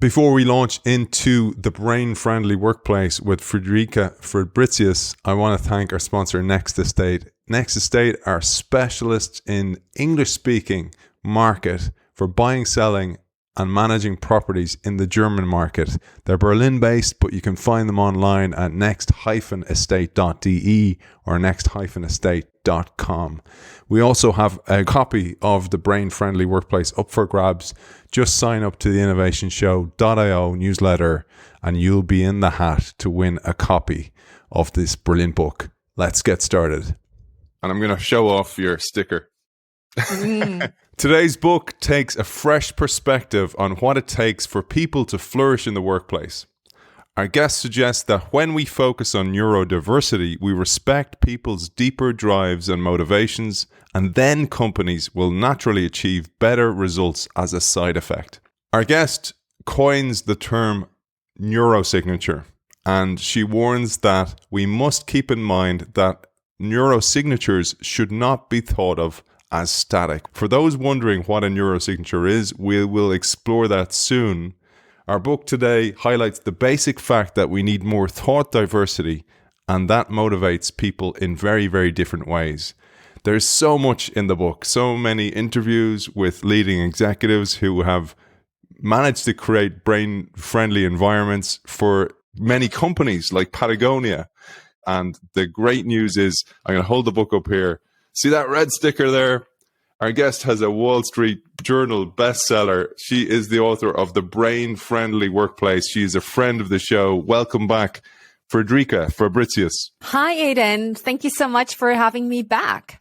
Before we launch into the brain-friendly workplace with Friederike Fabritius, I want to thank our sponsor, Next Estate. Next Estate are specialists in English-speaking market for buying, selling, and managing properties in the German market. They're Berlin-based, but you can find them online at next-estate.de or next-estate.com. We also have a copy of the Brain Friendly Workplace up for grabs. Just sign up to the innovationshow.io newsletter and you'll be in the hat to win a copy of this brilliant book. Let's get started. And I'm going to show off your sticker. Today's book takes a fresh perspective on what it takes for people to flourish in the workplace. Our guest suggests that when we focus on neurodiversity, we respect people's deeper drives and motivations, and then companies will naturally achieve better results as a side effect. Our guest coins the term neurosignature, and she warns that we must keep in mind that neurosignatures should not be thought of as static. For those wondering what a neurosignature is, we will explore that soon. Our book today highlights the basic fact that we need more thought diversity, and that motivates people in very, very different ways. There's so much in the book, so many interviews with leading executives who have managed to create brain-friendly environments for many companies like Patagonia. And the great news is, I'm going to hold the book up here. See that red sticker there? Our guest has a Wall Street Journal bestseller. She is the author of The Brain Friendly Workplace. She is a friend of the show. Welcome back, Friederike Fabritius. Hi, Aidan. Thank you so much for having me back.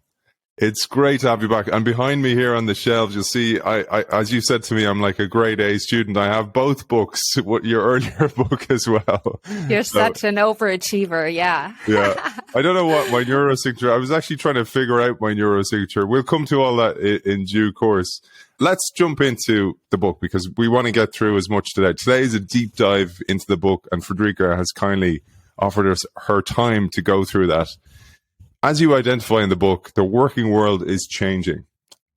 It's great to have you back. And behind me here on the shelves, you'll see, I as you said to me, I'm like a grade A student. I have both books, your earlier book as well. You're such an overachiever, yeah. Yeah. I don't know what my neurosignature, I was actually trying to figure out my neurosignature. We'll come to all that in due course. Let's jump into the book because we want to get through as much today. Today is a deep dive into the book, and Friederike has kindly offered us her time to go through that. As you identify in the book, the working world is changing.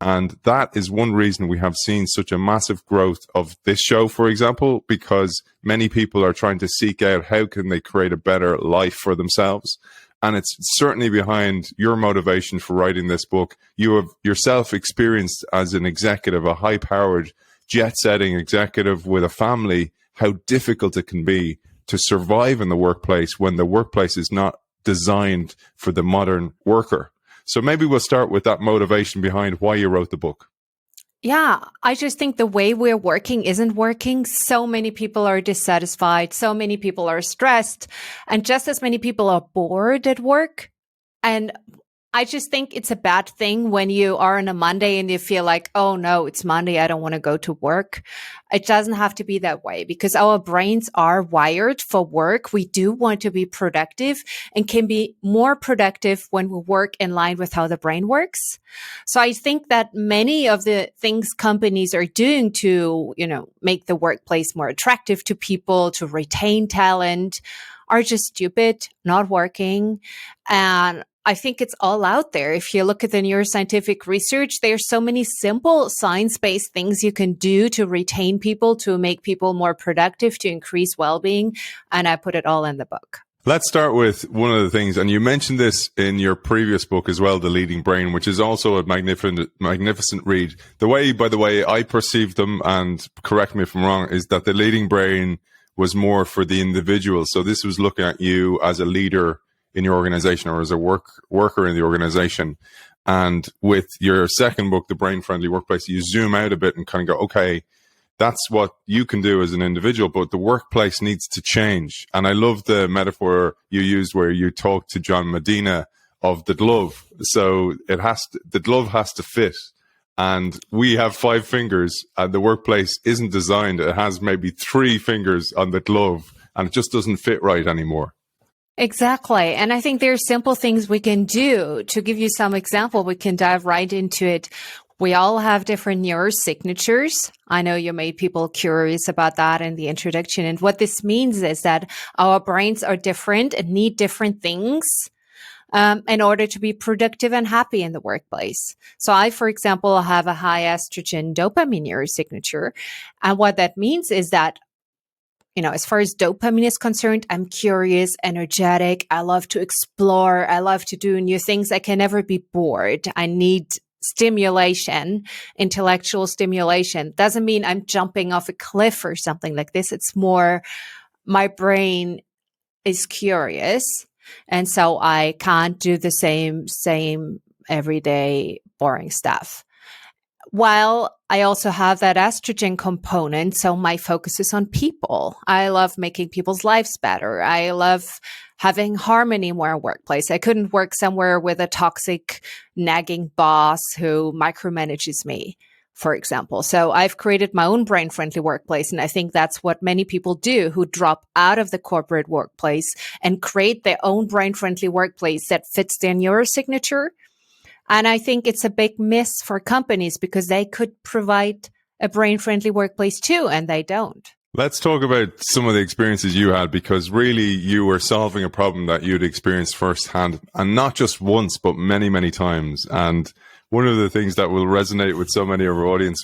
And that is one reason we have seen such a massive growth of this show, for example, because many people are trying to seek out how can they create a better life for themselves. And it's certainly behind your motivation for writing this book. You have yourself experienced as an executive, a high-powered, jet-setting executive with a family, how difficult it can be to survive in the workplace when the workplace is not designed for the modern worker. So maybe we'll start with that motivation behind why you wrote the book. Yeah, I just think the way we're working isn't working. So many people are dissatisfied. So many people are stressed, and just as many people are bored at work. And I just think it's a bad thing when you are on a Monday and you feel like, oh no, it's Monday. I don't want to go to work. It doesn't have to be that way because our brains are wired for work. We do want to be productive and can be more productive when we work in line with how the brain works. So I think that many of the things companies are doing to, make the workplace more attractive to people, to retain talent, are just stupid, not working. And I think it's all out there. If you look at the neuroscientific research, there's so many simple science-based things you can do to retain people, to make people more productive, to increase well-being. And I put it all in the book. Let's start with one of the things, and you mentioned this in your previous book as well, The Leading Brain, which is also a magnificent read. The way, by the way, I perceive them, and correct me if I'm wrong, is that The Leading Brain was more for the individual. So this was looking at you as a leader in your organization or as a worker in the organization. And with your second book, The Brain Friendly Workplace, you zoom out a bit and kind of go, okay, that's what you can do as an individual, but the workplace needs to change. And I love the metaphor you used where you talked to John Medina of the glove. So the glove has to fit. And we have 5 fingers and the workplace isn't designed. It has maybe 3 fingers on the glove and it just doesn't fit right anymore. Exactly. And I think there's simple things we can do. To give you some example, we can dive right into it. We all have different neurosignatures. I know you made people curious about that in the introduction. And what this means is that our brains are different and need different things in order to be productive and happy in the workplace. So I, for example, have a high estrogen dopamine neurosignature. And what that means is that as far as dopamine is concerned, I'm curious, energetic. I love to explore. I love to do new things. I can never be bored. I need stimulation, intellectual stimulation. Doesn't mean I'm jumping off a cliff or something like this. It's more my brain is curious. And so I can't do the same everyday boring stuff. While I also have that estrogen component, so my focus is on people. I love making people's lives better. I love having harmony in my workplace. I couldn't work somewhere with a toxic, nagging boss who micromanages me, for example. So I've created my own brain-friendly workplace, and I think that's what many people do who drop out of the corporate workplace and create their own brain-friendly workplace that fits their neurosignature. And I think it's a big miss for companies because they could provide a brain-friendly workplace too, and they don't. Let's talk about some of the experiences you had, because really you were solving a problem that you'd experienced firsthand, and not just once, but many, many times. And one of the things that will resonate with so many of our audience,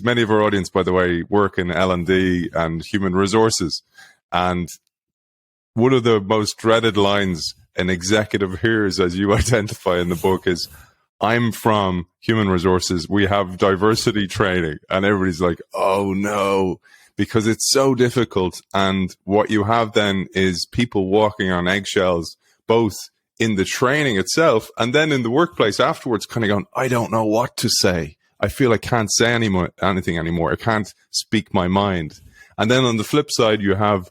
by the way, work in L&D and human resources. And one of the most dreaded lines an executive hears, as you identify in the book, is, I'm from human resources. We have diversity training. And everybody's like, oh no, because it's so difficult. And what you have then is people walking on eggshells, both in the training itself and then in the workplace afterwards, kind of going, I don't know what to say. I feel I can't say anything anymore. I can't speak my mind. And then on the flip side, you have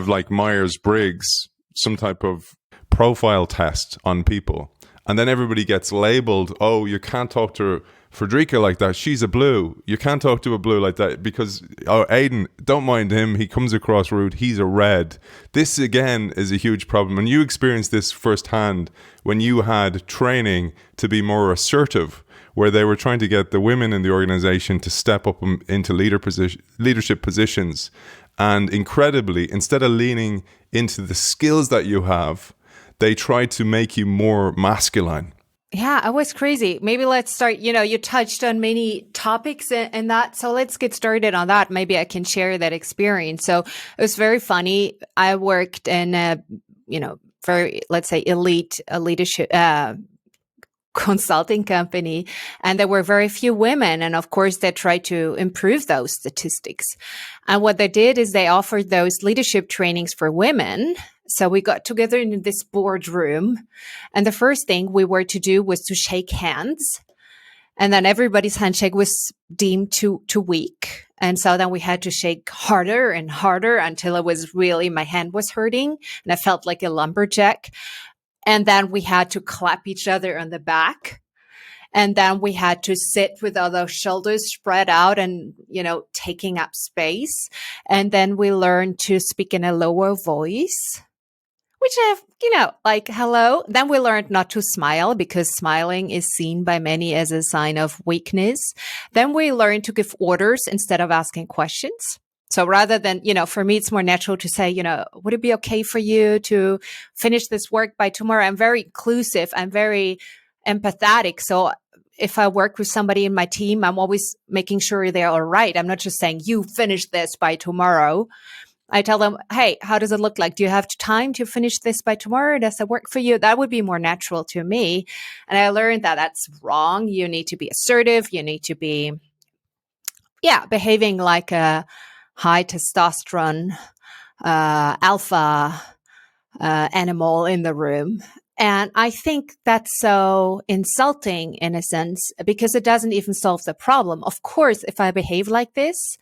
like Myers-Briggs, some type of profile test on people. And then everybody gets labeled, oh, you can't talk to Friederike like that. She's a blue. You can't talk to a blue like that because, oh, Aidan, don't mind him. He comes across rude. He's a red. This, again, is a huge problem. And you experienced this firsthand when you had training to be more assertive, where they were trying to get the women in the organization to step up into leadership positions. And incredibly, instead of leaning into the skills that you have, they try to make you more masculine. Yeah, it was crazy. Maybe let's start, you touched on many topics and that. So let's get started on that. Maybe I can share that experience. So it was very funny. I worked in a, very, let's say, elite leadership, consulting company, and there were very few women. And of course, they tried to improve those statistics. And what they did is they offered those leadership trainings for women. So we got together in this boardroom, and the first thing we were to do was to shake hands. And then everybody's handshake was deemed too weak. And so then we had to shake harder and harder until it was really, my hand was hurting and I felt like a lumberjack. And then we had to clap each other on the back. And then we had to sit with all those shoulders spread out and, taking up space. And then we learned to speak in a lower voice, which, like, hello. Then we learned not to smile because smiling is seen by many as a sign of weakness. Then we learned to give orders instead of asking questions. So rather than, for me, it's more natural to say, would it be okay for you to finish this work by tomorrow? I'm very inclusive. I'm very empathetic. So if I work with somebody in my team, I'm always making sure they're all right. I'm not just saying, you finish this by tomorrow. I tell them, hey, how does it look like? Do you have time to finish this by tomorrow? Does that work for you? That would be more natural to me. And I learned that that's wrong. You need to be assertive. You need to be, behaving like a high testosterone, alpha animal in the room. And I think that's so insulting in a sense because it doesn't even solve the problem. Of course, if I behave like this,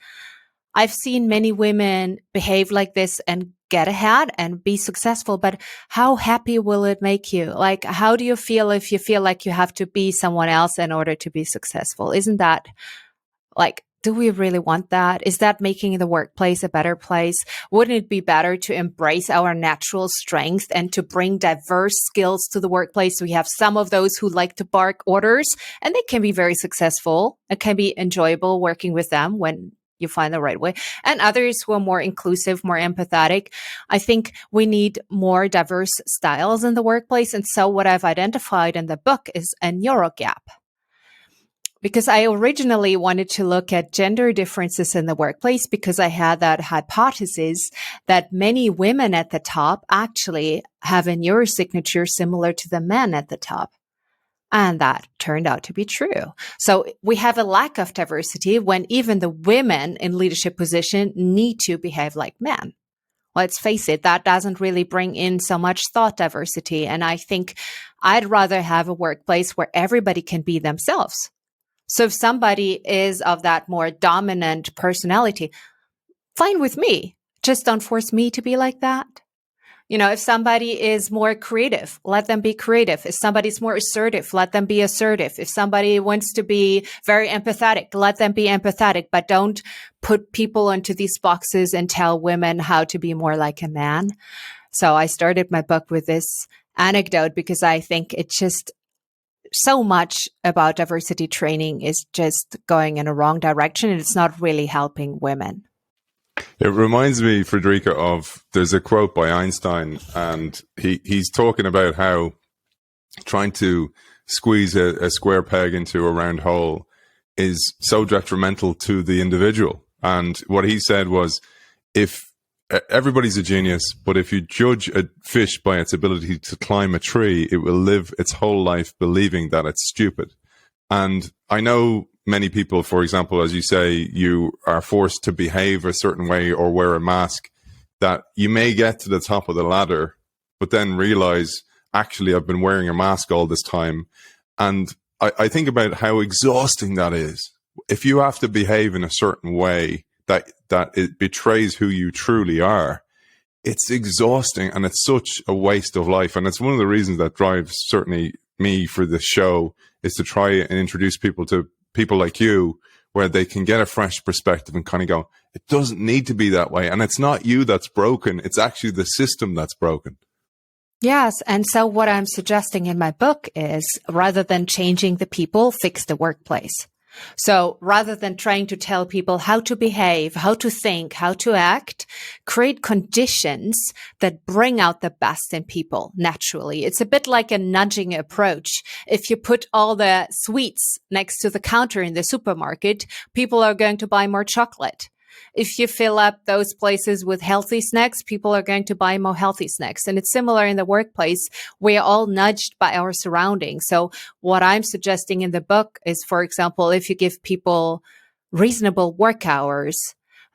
I've seen many women behave like this and get ahead and be successful, but how happy will it make you? Like, how do you feel if you feel like you have to be someone else in order to be successful? Isn't that like, do we really want that? Is that making the workplace a better place? Wouldn't it be better to embrace our natural strength and to bring diverse skills to the workplace? We have some of those who like to bark orders, and they can be very successful. It can be enjoyable working with them when you find the right way, and others who are more inclusive, more empathetic. I think we need more diverse styles in the workplace. And so what I've identified in the book is a neuro gap. because I originally wanted to look at gender differences in the workplace because I had that hypothesis that many women at the top actually have a neurosignature similar to the men at the top. And that turned out to be true. So we have a lack of diversity when even the women in leadership position need to behave like men. Let's face it, that doesn't really bring in so much thought diversity. And I think I'd rather have a workplace where everybody can be themselves. So if somebody is of that more dominant personality, fine with me. Just don't force me to be like that. You know, if somebody is more creative, let them be creative. If somebody's more assertive, let them be assertive. If somebody wants to be very empathetic, let them be empathetic, but don't put people into these boxes and tell women how to be more like a man. So I started my book with this anecdote because I think it's just so much about diversity training is just going in a wrong direction, and it's not really helping women. It reminds me, Friederike, of there's a quote by Einstein, and he's talking about how trying to squeeze a square peg into a round hole is so detrimental to the individual. And what he said was, if everybody's a genius, but if you judge a fish by its ability to climb a tree, it will live its whole life believing that it's stupid. And I know many people, for example, as you say, you are forced to behave a certain way or wear a mask, that you may get to the top of the ladder, but then realize, actually, I've been wearing a mask all this time. And I think about how exhausting that is. If you have to behave in a certain way that it betrays who you truly are, it's exhausting, and it's such a waste of life. And it's one of the reasons that drives certainly me for this show, is to try and introduce people to people like you, where they can get a fresh perspective and kind of go, it doesn't need to be that way. And it's not you that's broken. It's actually the system that's broken. Yes. And so what I'm suggesting in my book is, rather than changing the people, fix the workplace. So rather than trying to tell people how to behave, how to think, how to act, create conditions that bring out the best in people naturally. It's a bit like a nudging approach. If you put all the sweets next to the counter in the supermarket, people are going to buy more chocolate. If you fill up those places with healthy snacks, people are going to buy more healthy snacks. And it's similar in the workplace. We're all nudged by our surroundings. So what I'm suggesting in the book is, for example, if you give people reasonable work hours,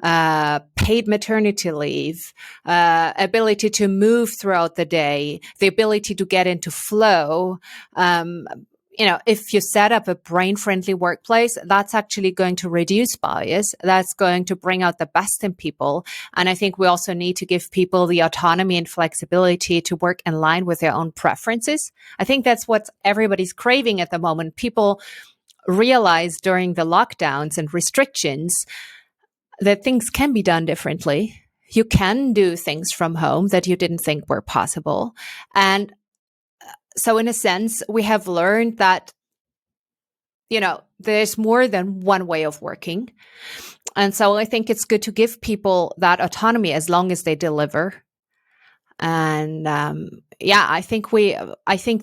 paid maternity leave, ability to move throughout the day, the ability to get into flow, if you set up a brain-friendly workplace, that's actually going to reduce bias. That's going to bring out the best in people. And I think we also need to give people the autonomy and flexibility to work in line with their own preferences. I think that's what everybody's craving at the moment. People realize during the lockdowns and restrictions that things can be done differently. You can do things from home that you didn't think were possible. And so in a sense, we have learned that, there's more than one way of working. And so I think it's good to give people that autonomy as long as they deliver. And I think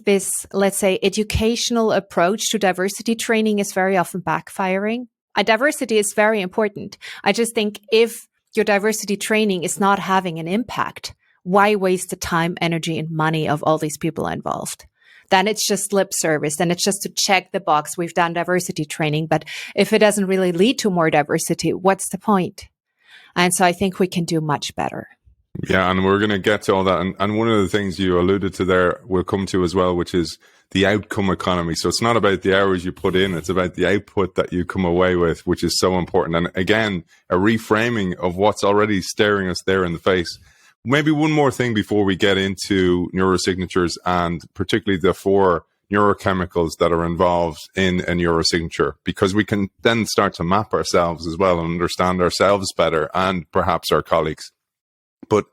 this, let's say, educational approach to diversity training is very often backfiring. Diversity is very important. I just think if your diversity training is not having an impact, why waste the time, energy, and money of all these people involved? Then it's just lip service. Then it's just to check the box. We've done diversity training. But if it doesn't really lead to more diversity, what's the point? And so I think we can do much better. Yeah, and we're going to get to all that. And one of the things you alluded to there, we'll come to as well, which is the outcome economy. So it's not about the hours you put in, it's about the output that you come away with, which is so important. And again, a reframing of what's already staring us there in the face. Maybe one more thing before we get into neurosignatures, and particularly the 4 neurochemicals that are involved in a neurosignature, because we can then start to map ourselves as well and understand ourselves better, and perhaps our colleagues. But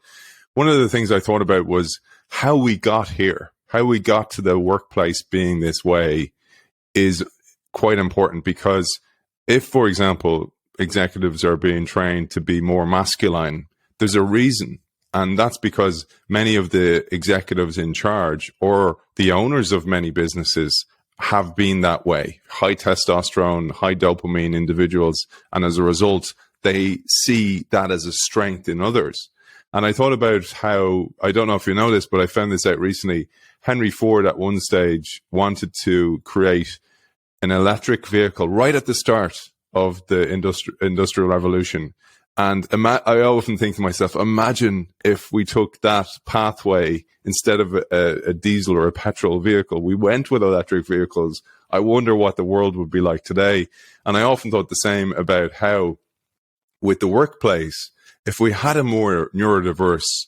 one of the things I thought about was how we got here, how we got to the workplace being this way is quite important. Because if, for example, executives are being trained to be more masculine, there's a reason. And that's because many of the executives in charge, or the owners of many businesses, have been that way, high testosterone, high dopamine individuals. And as a result, they see that as a strength in others. And I thought about how, I don't know if you know this, but I found this out recently. Henry Ford at one stage wanted to create an electric vehicle right at the start of the industrial revolution. And I often think to myself, imagine if we took that pathway instead of a diesel or a petrol vehicle. We went with electric vehicles. I wonder what the world would be like today. And I often thought the same about how with the workplace, if we had a more neurodiverse,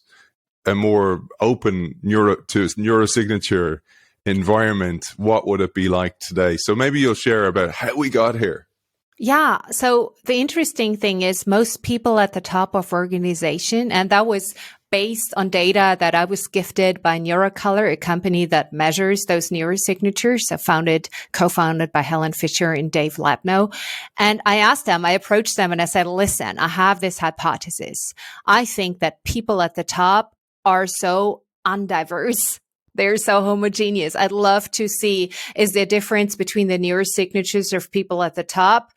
a more open neurosignature environment, what would it be like today? So maybe you'll share about how we got here. Yeah. So the interesting thing is most people at the top of organization, and that was based on data that I was gifted by NeuroColor, a company that measures those neurosignatures, co-founded by Helen Fisher and Dave Labno. And I approached them and I said, listen, I have this hypothesis. I think that people at the top are so undiverse. They're so homogeneous. I'd love to see, is there a difference between the neurosignatures of people at the top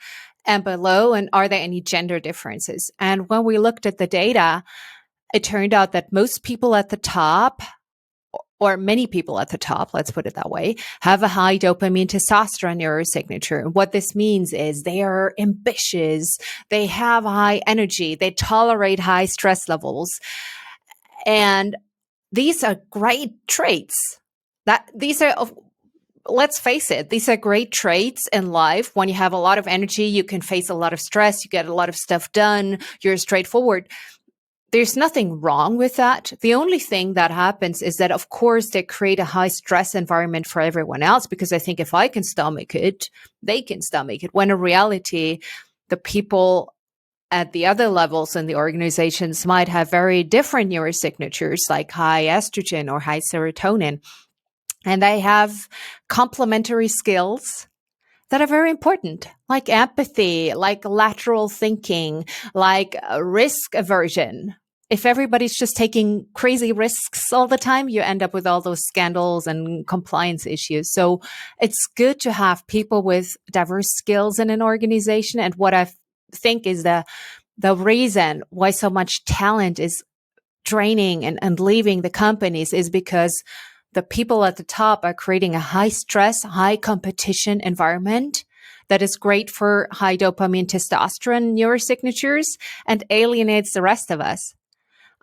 and below? And are there any gender differences? And when we looked at the data, it turned out that most people at the top, or many people at the top, let's put it that way, have a high dopamine testosterone neurosignature. And what this means is they are ambitious, they have high energy, they tolerate high stress levels. And these are great traits. Let's face it, these are great traits in life. When you have a lot of energy, you can face a lot of stress, you get a lot of stuff done, you're straightforward. There's nothing wrong with that. The only thing that happens is that, of course, they create a high stress environment for everyone else, because I think if I can stomach it, they can stomach it. When in reality, the people at the other levels in the organizations might have very different neurosignatures, like high estrogen or high serotonin. And they have complementary skills that are very important, like empathy, like lateral thinking, like risk aversion. If everybody's just taking crazy risks all the time, you end up with all those scandals and compliance issues. So it's good to have people with diverse skills in an organization. And what I think is the reason why so much talent is draining and leaving the companies is because the people at the top are creating a high stress, high competition environment that is great for high dopamine testosterone neurosignatures and alienates the rest of us.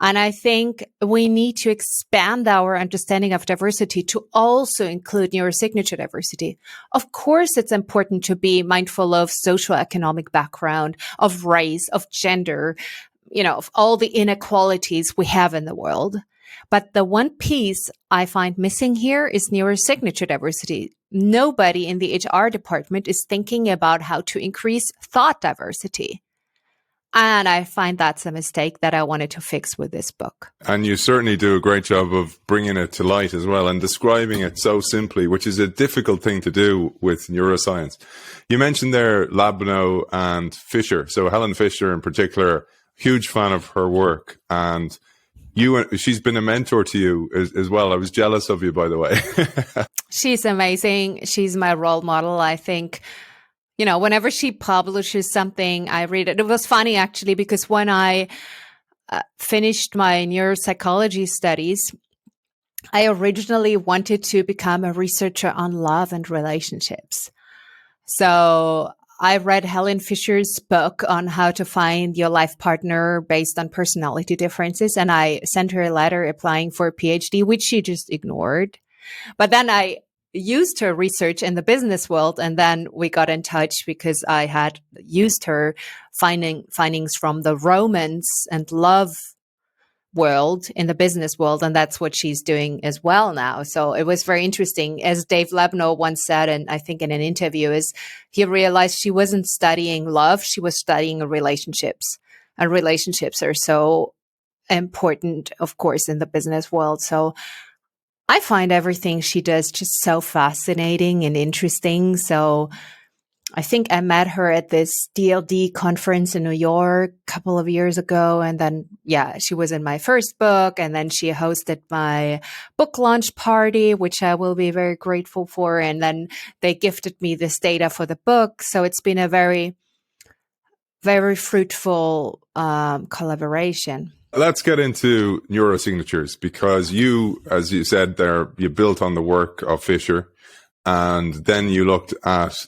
And I think we need to expand our understanding of diversity to also include neurosignature diversity. Of course, it's important to be mindful of socioeconomic background, of race, of gender, of all the inequalities we have in the world. But the one piece I find missing here is neurosignature diversity. Nobody in the HR department is thinking about how to increase thought diversity. And I find that's a mistake that I wanted to fix with this book. And you certainly do a great job of bringing it to light as well and describing it so simply, which is a difficult thing to do with neuroscience. You mentioned there Labno and Fisher. So Helen Fisher in particular, huge fan of her work. And she's been a mentor to you as well. I was jealous of you, by the way. She's amazing. She's my role model, I think. Whenever she publishes something, I read it. It was funny, actually, because when I finished my neuropsychology studies, I originally wanted to become a researcher on love and relationships. So I read Helen Fisher's book on how to find your life partner based on personality differences, and I sent her a letter applying for a PhD, which she just ignored. But then I used her research in the business world, and then we got in touch because I had used her findings from the romance and love world in the business world, and that's what she's doing as well now. So it was very interesting. As Dave Labno once said, and I think in an interview, is he realized she wasn't studying love, she was studying relationships, and relationships are so important, of course, in the business world. So I find everything she does just so fascinating and interesting. So I think I met her at this DLD conference in New York a couple of years ago. And then, she was in my first book. And then she hosted my book launch party, which I will be very grateful for. And then they gifted me this data for the book. So it's been a very, very fruitful collaboration. Let's get into neurosignatures, because you, as you said there, you built on the work of Fisher, and then you looked at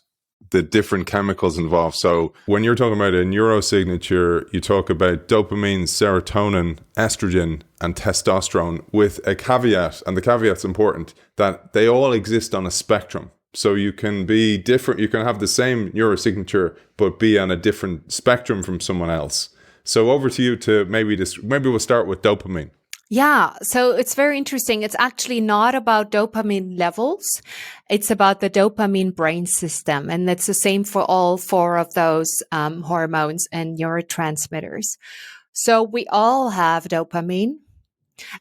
the different chemicals involved. So when you're talking about a neurosignature, you talk about dopamine, serotonin, estrogen, and testosterone, with a caveat, and the caveat's important, that they all exist on a spectrum. So you can be different, you can have the same neurosignature, but be on a different spectrum from someone else. So over to you to maybe we'll start with dopamine. Yeah, so it's very interesting. It's actually not about dopamine levels. It's about the dopamine brain system. And it's the same for all four of those hormones and neurotransmitters. So we all have dopamine,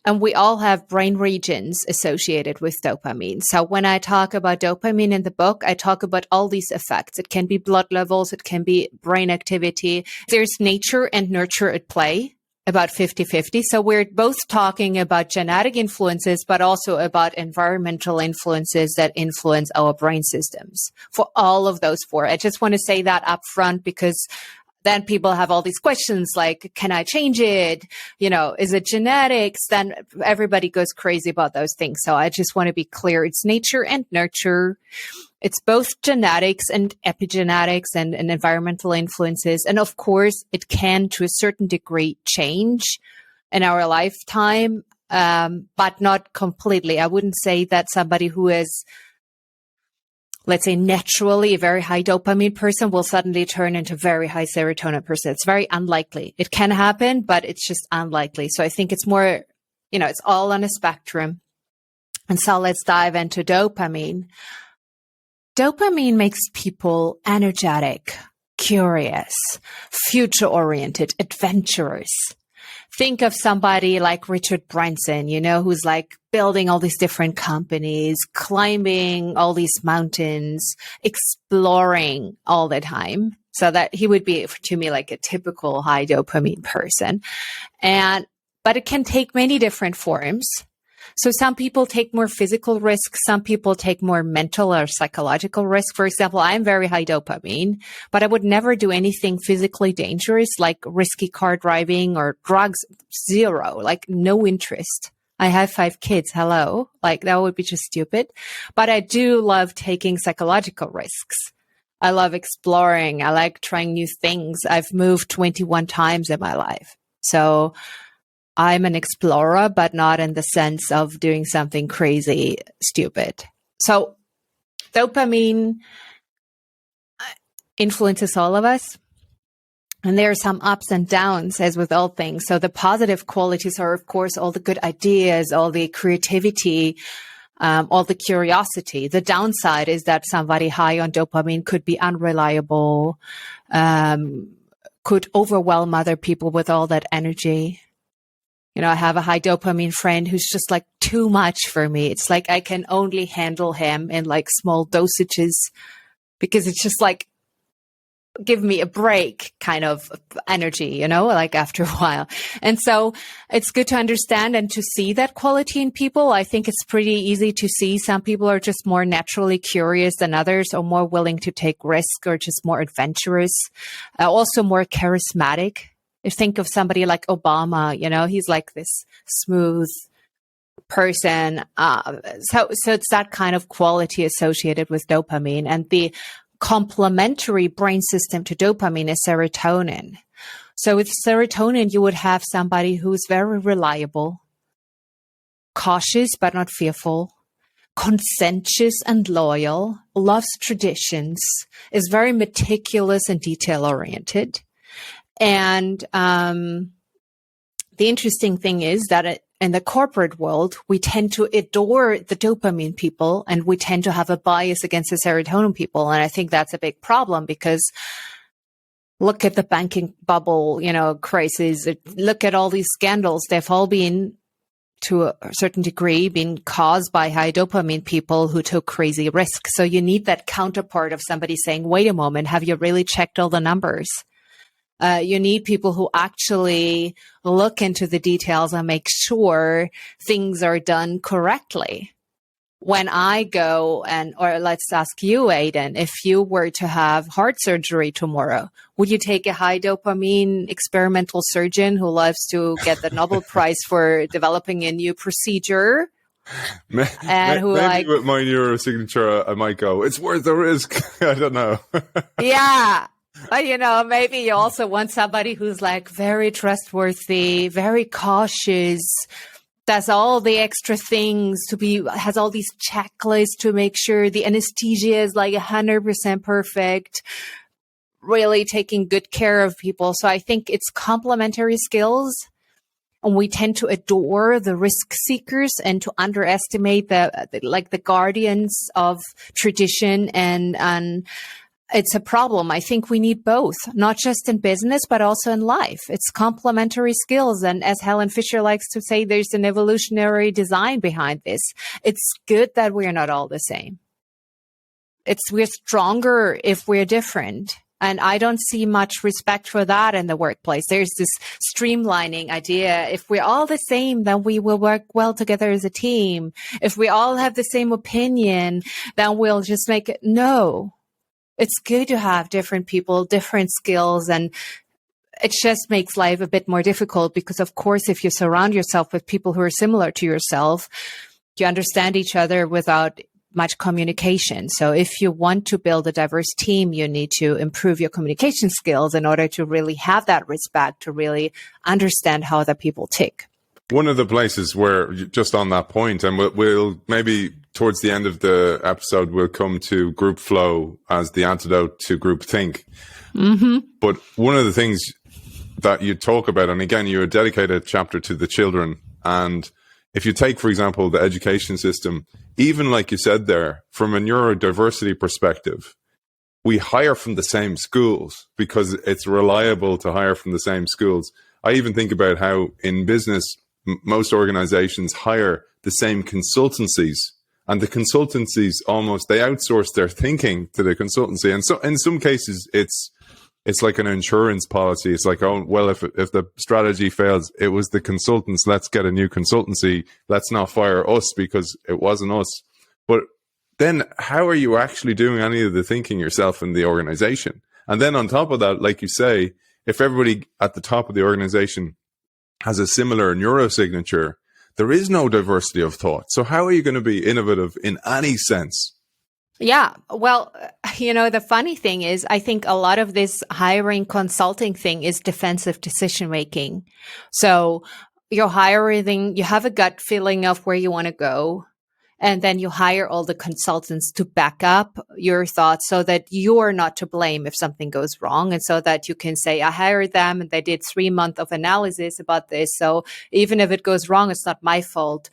and we all have brain regions associated with dopamine. So when I talk about dopamine in the book, I talk about all these effects. It can be blood levels. It can be brain activity. There's nature and nurture at play, about 50-50. So we're both talking about genetic influences, but also about environmental influences that influence our brain systems for all of those four. I just want to say that up front, because then people have all these questions like, can I change it? Is it genetics? Then everybody goes crazy about those things. So I just want to be clear. It's nature and nurture. It's both genetics and epigenetics and environmental influences. And of course, it can, to a certain degree, change in our lifetime, but not completely. I wouldn't say that somebody who is, let's say, naturally a very high dopamine person will suddenly turn into a very high serotonin person. It's very unlikely. It can happen, but it's just unlikely. So I think it's more, it's all on a spectrum. And so let's dive into dopamine. Dopamine makes people energetic, curious, future-oriented, adventurous. Think of somebody like Richard Branson, who's like building all these different companies, climbing all these mountains, exploring all the time. So that he would be, to me, like a typical high dopamine person. But it can take many different forms. So some people take more physical risks. Some people take more mental or psychological risk. For example, I'm very high dopamine, but I would never do anything physically dangerous like risky car driving or drugs. Zero, like no interest. I have 5 kids. Hello. Like that would be just stupid. But I do love taking psychological risks. I love exploring. I like trying new things. I've moved 21 times in my life. So I'm an explorer, but not in the sense of doing something crazy, stupid. So dopamine influences all of us. And there are some ups and downs, as with all things. So the positive qualities are, of course, all the good ideas, all the creativity, all the curiosity. The downside is that somebody high on dopamine could be unreliable, could overwhelm other people with all that energy. I have a high dopamine friend who's just like too much for me. It's like I can only handle him in like small dosages because it's just like, give me a break kind of energy, like after a while. And so it's good to understand and to see that quality in people. I think it's pretty easy to see some people are just more naturally curious than others, or more willing to take risk, or just more adventurous, also more charismatic. Think of somebody like Obama, he's like this smooth person. So it's that kind of quality associated with dopamine. And the complementary brain system to dopamine is serotonin. So with serotonin, you would have somebody who's very reliable, cautious but not fearful, conscientious and loyal, loves traditions, is very meticulous and detail-oriented. And the interesting thing is that in the corporate world, we tend to adore the dopamine people, and we tend to have a bias against the serotonin people. And I think that's a big problem, because look at the banking bubble, crisis. Look at all these scandals. They've all been to a certain degree been caused by high dopamine people who took crazy risks. So you need that counterpart of somebody saying, wait a moment, have you really checked all the numbers? You need people who actually look into the details and make sure things are done correctly. When I go or let's ask you, Aidan, if you were to have heart surgery tomorrow, would you take a high dopamine experimental surgeon who loves to get the Nobel Prize for developing a new procedure? And who maybe with my neurosignature, I might go, it's worth the risk. I don't know. Yeah. But, maybe you also want somebody who's like very trustworthy, very cautious, does all the extra things has all these checklists to make sure the anesthesia is like 100% perfect, really taking good care of people. So I think it's complementary skills. And we tend to adore the risk seekers and to underestimate the guardians of tradition and it's a problem. I think we need both, not just in business, but also in life. It's complementary skills. And as Helen Fisher likes to say, there's an evolutionary design behind this. It's good that we're not all the same. We're stronger if we're different. And I don't see much respect for that in the workplace. There's this streamlining idea. If we're all the same, then we will work well together as a team. If we all have the same opinion, then we'll just make it. No. It's good to have different people, different skills, and it just makes life a bit more difficult because, of course, if you surround yourself with people who are similar to yourself, you understand each other without much communication. So if you want to build a diverse team, you need to improve your communication skills in order to really have that respect, to really understand how other people tick. One of the places where, just on that point, and we'll maybe towards the end of the episode, we'll come to group flow as the antidote to group think. Mm-hmm. But one of the things that you talk about, and again, you dedicate a chapter to the children. And if you take, for example, the education system, even like you said there, from a neurodiversity perspective, we hire from the same schools because it's reliable to hire from the same schools. I even think about how in business, most organizations hire the same consultancies, and the consultancies they outsource their thinking to the consultancy. And so in some cases, it's like an insurance policy. It's like, oh, well, if the strategy fails, it was the consultants. Let's get a new consultancy. Let's not fire us because it wasn't us. But then how are you actually doing any of the thinking yourself in the organization? And then on top of that, like you say, if everybody at the top of the organization has a similar neurosignature, there is no diversity of thought. So how are you going to be innovative in any sense? Yeah. Well, the funny thing is, I think a lot of this hiring consulting thing is defensive decision making. So you're hiring, you have a gut feeling of where you want to go. And then you hire all the consultants to back up your thoughts so that you're not to blame if something goes wrong. And so that you can say, I hired them and they did 3 months of analysis about this. So even if it goes wrong, it's not my fault.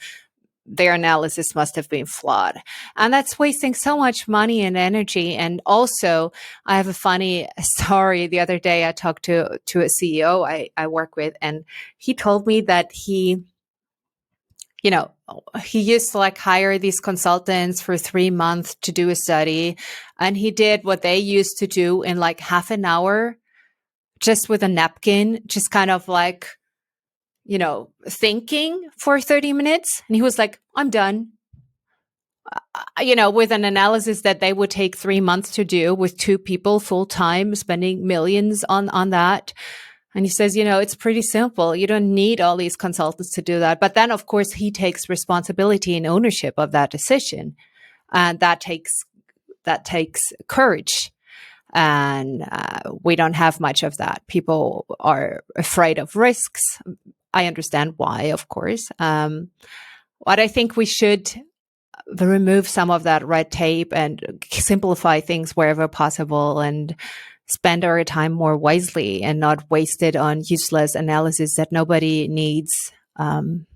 Their analysis must have been flawed. And that's wasting so much money and energy. And also, I have a funny story. The other day, I talked to a CEO I work with, and he told me that he used to hire these consultants for 3 months to do a study. And he did what they used to do in half an hour, just with a napkin, just kind of thinking for 30 minutes. And he was like, I'm done. With an analysis that they would take 3 months to do with 2 people full time, spending millions on that. And he says, it's pretty simple. You don't need all these consultants to do that. But then, of course, he takes responsibility and ownership of that decision. And that takes courage. And we don't have much of that. People are afraid of risks. I understand why, of course. But I think we should remove some of that red tape and simplify things wherever possible and spend our time more wisely and not waste it on useless analysis that nobody needs, and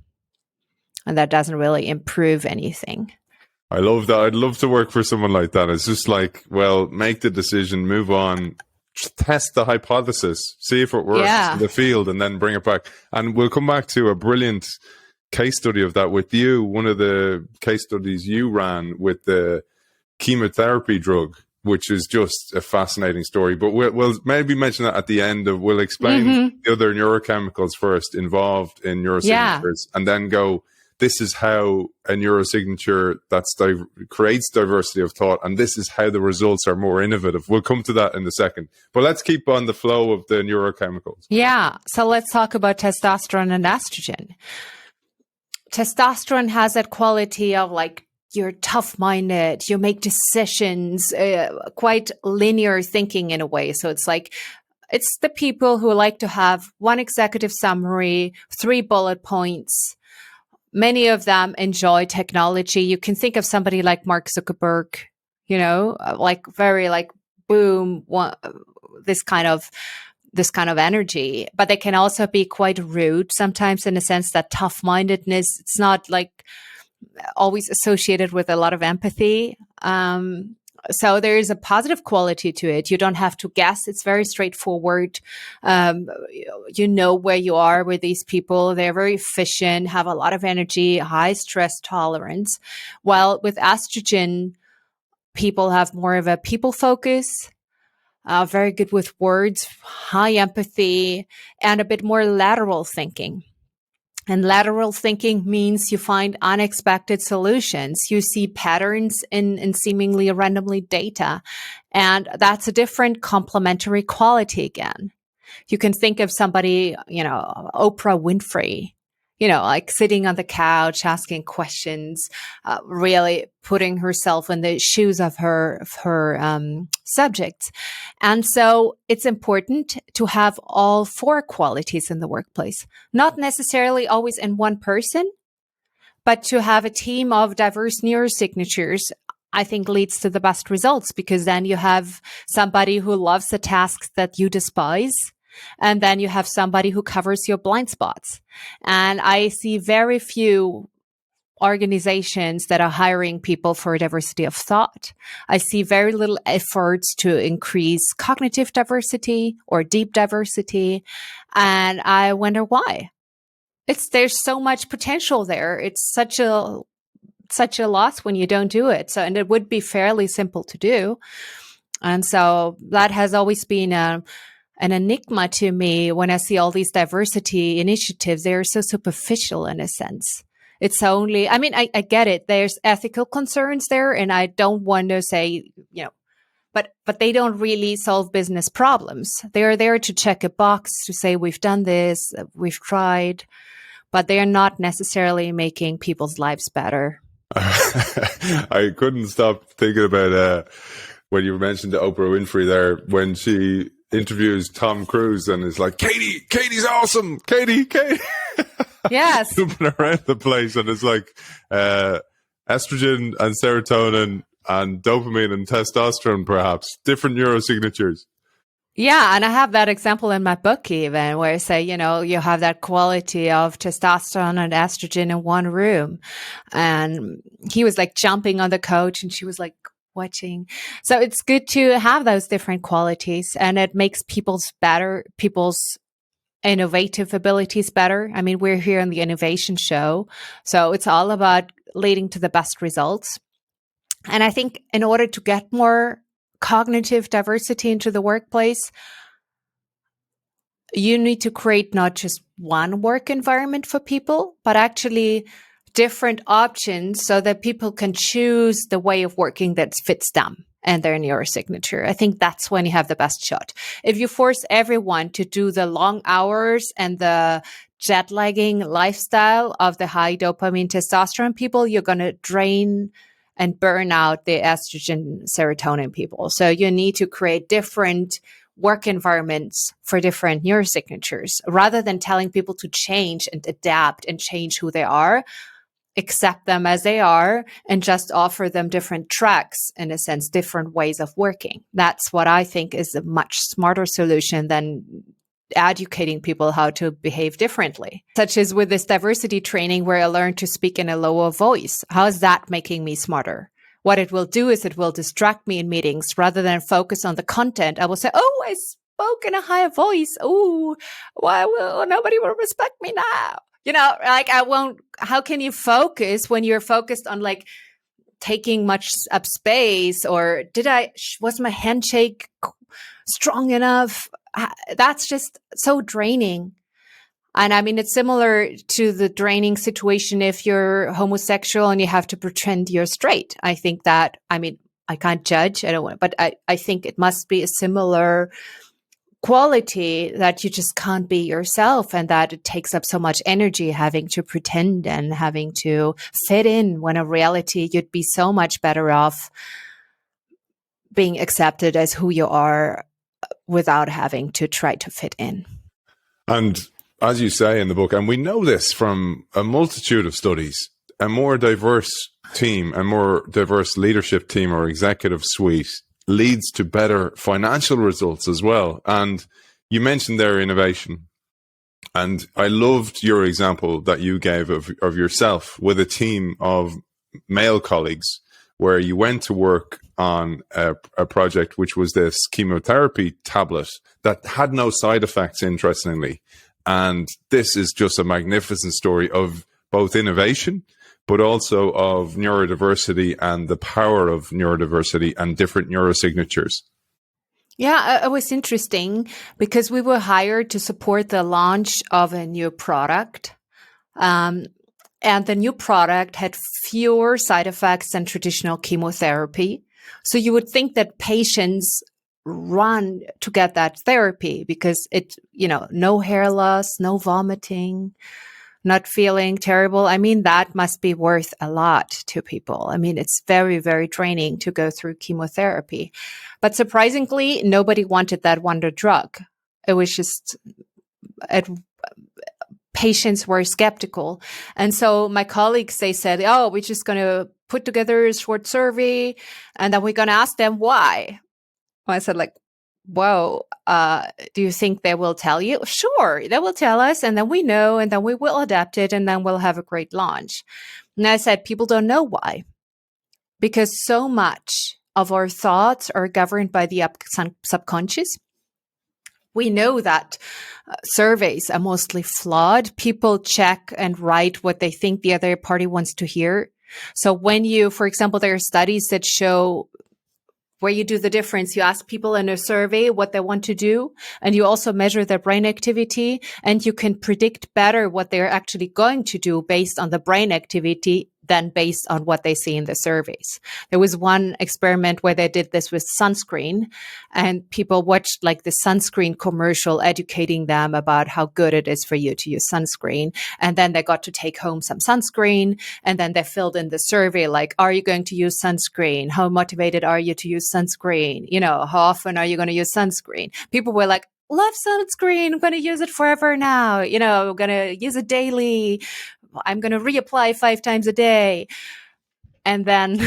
that doesn't really improve anything. I love that. I'd love to work for someone like that. It's just make the decision, move on, test the hypothesis, see if it works in the field, and then bring it back. And we'll come back to a brilliant case study of that with you. One of the case studies you ran with the chemotherapy drug, which is just a fascinating story. But we'll maybe mention that at the end of, we'll explain the other neurochemicals first involved in neurosignatures, and then go, this is how a neurosignature creates diversity of thought, and this is how the results are more innovative. We'll come to that in a second. But let's keep on the flow of the neurochemicals. Yeah. So let's talk about testosterone and estrogen. Testosterone has that quality of like, you're tough-minded, you make decisions, quite linear thinking in a way. So it's like, it's the people who like to have one executive summary, 3 bullet points. Many of them enjoy technology. You can think of somebody like Mark Zuckerberg, you know, like very like boom, this kind of energy. But they can also be quite rude sometimes, in a sense that tough-mindedness, it's not like always associated with a lot of empathy. So there is a positive quality to it. You don't have to guess. It's very straightforward. You know where you are with these people. They're very efficient, have a lot of energy, high stress tolerance. While with estrogen, people have more of a people focus, very good with words, high empathy, and a bit more lateral thinking. And lateral thinking means you find unexpected solutions. You see patterns in seemingly randomly data. And that's a different complementary quality again. You can think of somebody, you know, Oprah Winfrey, you know, like sitting on the couch, asking questions, really putting herself in the shoes of her subjects. And so it's important to have all 4 qualities in the workplace, not necessarily always in one person, but to have a team of diverse neurosignatures, I think leads to the best results, because then you have somebody who loves the tasks that you despise. And then you have somebody who covers your blind spots. And I see very few organizations that are hiring people for diversity of thought. I see very little efforts to increase cognitive diversity or deep diversity. And I wonder why. There's so much potential there. It's such a loss when you don't do it. So, and it would be fairly simple to do. And so that has always been an enigma to me when I see all these diversity initiatives. They're so superficial in a sense. It's only, I mean, I get it. There's ethical concerns there, and I don't want to say, you know, but they don't really solve business problems. They're there to check a box to say, we've done this, we've tried, but they are not necessarily making people's lives better. I couldn't stop thinking about when you mentioned Oprah Winfrey there, when she interviews Tom Cruise and is like, Katie's awesome, Katie. Yes. Jumping around the place, and it's like estrogen and serotonin and dopamine and testosterone, perhaps different neurosignatures. Yeah, and I have that example in my book even, where I say, you know, you have that quality of testosterone and estrogen in one room. And he was like jumping on the couch and she was like watching. So it's good to have those different qualities, and it makes people's innovative abilities better. I mean, we're here on the innovation show, so it's all about leading to the best results. And I think in order to get more cognitive diversity into the workplace, you need to create not just one work environment for people, but actually different options so that people can choose the way of working that fits them and their neurosignature. I think that's when you have the best shot. If you force everyone to do the long hours and the jet lagging lifestyle of the high dopamine testosterone people, you're going to drain and burn out the estrogen serotonin people. So you need to create different work environments for different neurosignatures, rather than telling people to change and adapt and change who they are. Accept them as they are and just offer them different tracks, in a sense, different ways of working. That's what I think is a much smarter solution than educating people how to behave differently. Such as with this diversity training where I learned to speak in a lower voice. How is that making me smarter? What it will do is it will distract me in meetings rather than focus on the content. I will say, oh, I spoke in a higher voice. Oh, why will nobody will respect me now? You know, like I won't how can you focus when you're focused on like taking much up space, or was my handshake strong enough? That's just so draining. And I mean, it's similar to the draining situation if you're homosexual and you have to pretend you're straight. I think that, I mean, I can't judge, I don't want, but I think it must be a similar quality that you just can't be yourself, and that it takes up so much energy having to pretend and having to fit in, when in reality you'd be so much better off being accepted as who you are without having to try to fit in. And as you say in the book, and we know this from a multitude of studies, a more diverse team, a more diverse leadership team or executive suite leads to better financial results as well. And you mentioned their innovation. And I loved your example that you gave of yourself with a team of male colleagues, where you went to work on a project which was this chemotherapy tablet that had no side effects, interestingly. And this is just a magnificent story of both innovation, but also of neurodiversity and the power of neurodiversity and different neurosignatures. Yeah, it was interesting because we were hired to support the launch of a new product. And the new product had fewer side effects than traditional chemotherapy. So you would think that patients run to get that therapy because it, no hair loss, no vomiting, not feeling terrible. I mean, that must be worth a lot to people. I mean, it's very, very draining to go through chemotherapy. But surprisingly, nobody wanted that wonder drug. It was just, patients were skeptical. And so my colleagues, they said, oh, we're just going to put together a short survey and then we're going to ask them why. I said, like, whoa, do you think they will tell you? Sure, they will tell us, and then we know, and then we will adapt it, and then we'll have a great launch. And I said, people don't know why. Because so much of our thoughts are governed by the subconscious. We know that surveys are mostly flawed. People check and write what they think the other party wants to hear. So when you, for example, there are studies that show where you do the difference. You ask people in a survey what they want to do, and you also measure their brain activity, and you can predict better what they're actually going to do based on the brain activity than based on what they see in the surveys. There was one experiment where they did this with sunscreen, and people watched like the sunscreen commercial educating them about how good it is for you to use sunscreen. And then they got to take home some sunscreen, and then they filled in the survey like, are you going to use sunscreen? How motivated are you to use sunscreen? How often are you going to use sunscreen? People were like, love sunscreen. I'm going to use it forever now. I'm going to use it daily. I'm going to reapply 5 times a day. And then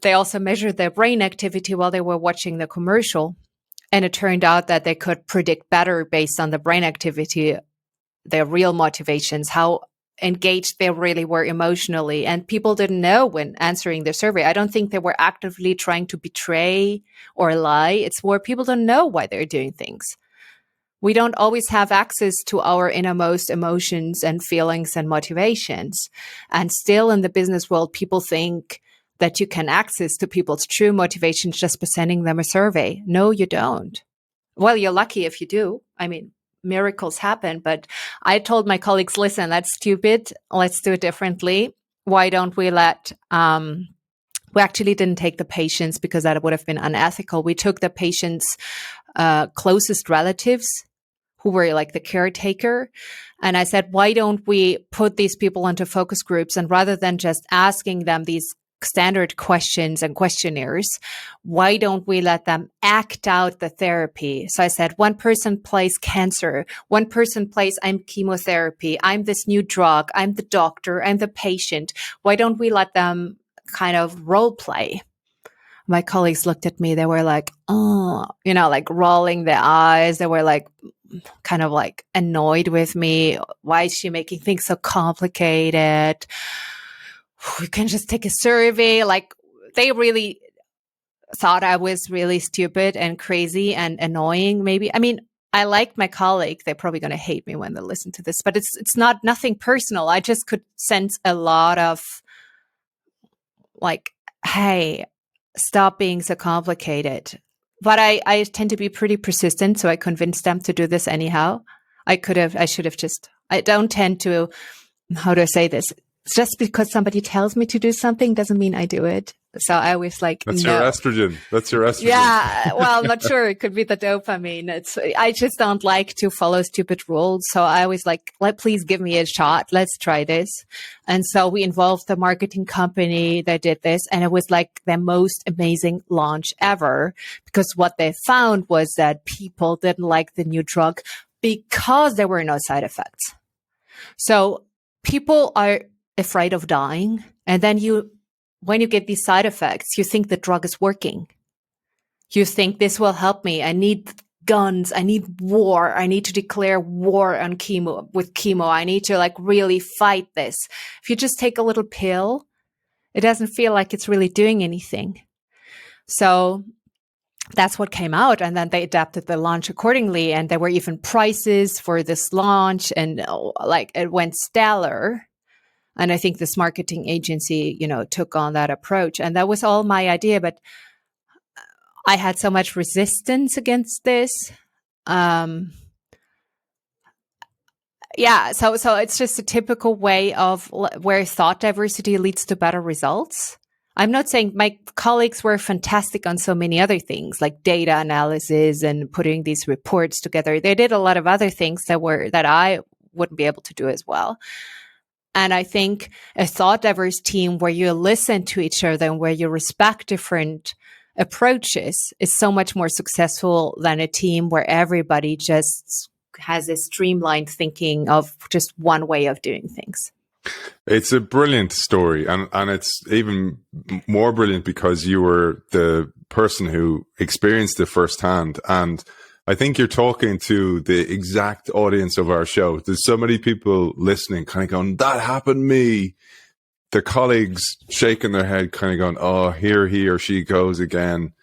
they also measured their brain activity while they were watching the commercial. And it turned out that they could predict better based on the brain activity, their real motivations, how engaged they really were emotionally. And people didn't know when answering the survey. I don't think they were actively trying to betray or lie. It's where people don't know why they're doing things. We don't always have access to our innermost emotions and feelings and motivations. And still in the business world, people think that you can access to people's true motivations just by sending them a survey. No, you don't. Well, you're lucky if you do. I mean, miracles happen. But I told my colleagues, listen, that's stupid. Let's do it differently. Why don't we we actually didn't take the patients because that would have been unethical. We took the patients' closest relatives who were like the caretaker. And I said, why don't we put these people into focus groups? And rather than just asking them these standard questions and questionnaires, why don't we let them act out the therapy? So I said, one person plays cancer. One person plays, I'm chemotherapy. I'm this new drug. I'm the doctor. I'm the patient. Why don't we let them kind of role play? My colleagues looked at me. They were like, oh, like rolling their eyes. They were like, kind of like annoyed with me. Why is she making things so complicated? We can just take a survey. Like they really thought I was really stupid and crazy and annoying. Maybe, I mean, I like my colleague. They're probably going to hate me when they listen to this, but it's not nothing personal. I just could sense a lot of like, hey, stop being so complicated. But I tend to be pretty persistent, so I convinced them to do this anyhow. I should have just, I don't tend to, how do I say this? Just because somebody tells me to do something doesn't mean I do it. So I always like, That's no. your estrogen. That's your estrogen. Yeah. Well, I'm not sure. It could be the dopamine. I just don't like to follow stupid rules. So I always like, please give me a shot. Let's try this. And so we involved the marketing company that did this. And it was like the most amazing launch ever, because what they found was that people didn't like the new drug because there were no side effects. So people are afraid of dying. And then when you get these side effects, you think the drug is working. You think this will help me. I need guns. I need war. I need to declare war on with chemo. I need to like really fight this. If you just take a little pill, it doesn't feel like it's really doing anything. So that's what came out. And then they adapted the launch accordingly. And there were even prices for this launch, and like it went stellar. And I think this marketing agency, took on that approach. And that was all my idea. But I had so much resistance against this. So it's just a typical way of where thought diversity leads to better results. I'm not saying my colleagues were fantastic on so many other things, like data analysis and putting these reports together. They did a lot of other things that I wouldn't be able to do as well. And I think a thought diverse team where you listen to each other and where you respect different approaches is so much more successful than a team where everybody just has a streamlined thinking of just one way of doing things. It's a brilliant story, and it's even more brilliant because you were the person who experienced it firsthand. And I think you're talking to the exact audience of our show. There's so many people listening kind of going, that happened to me. The colleagues shaking their head kind of going, oh, here he or she goes again,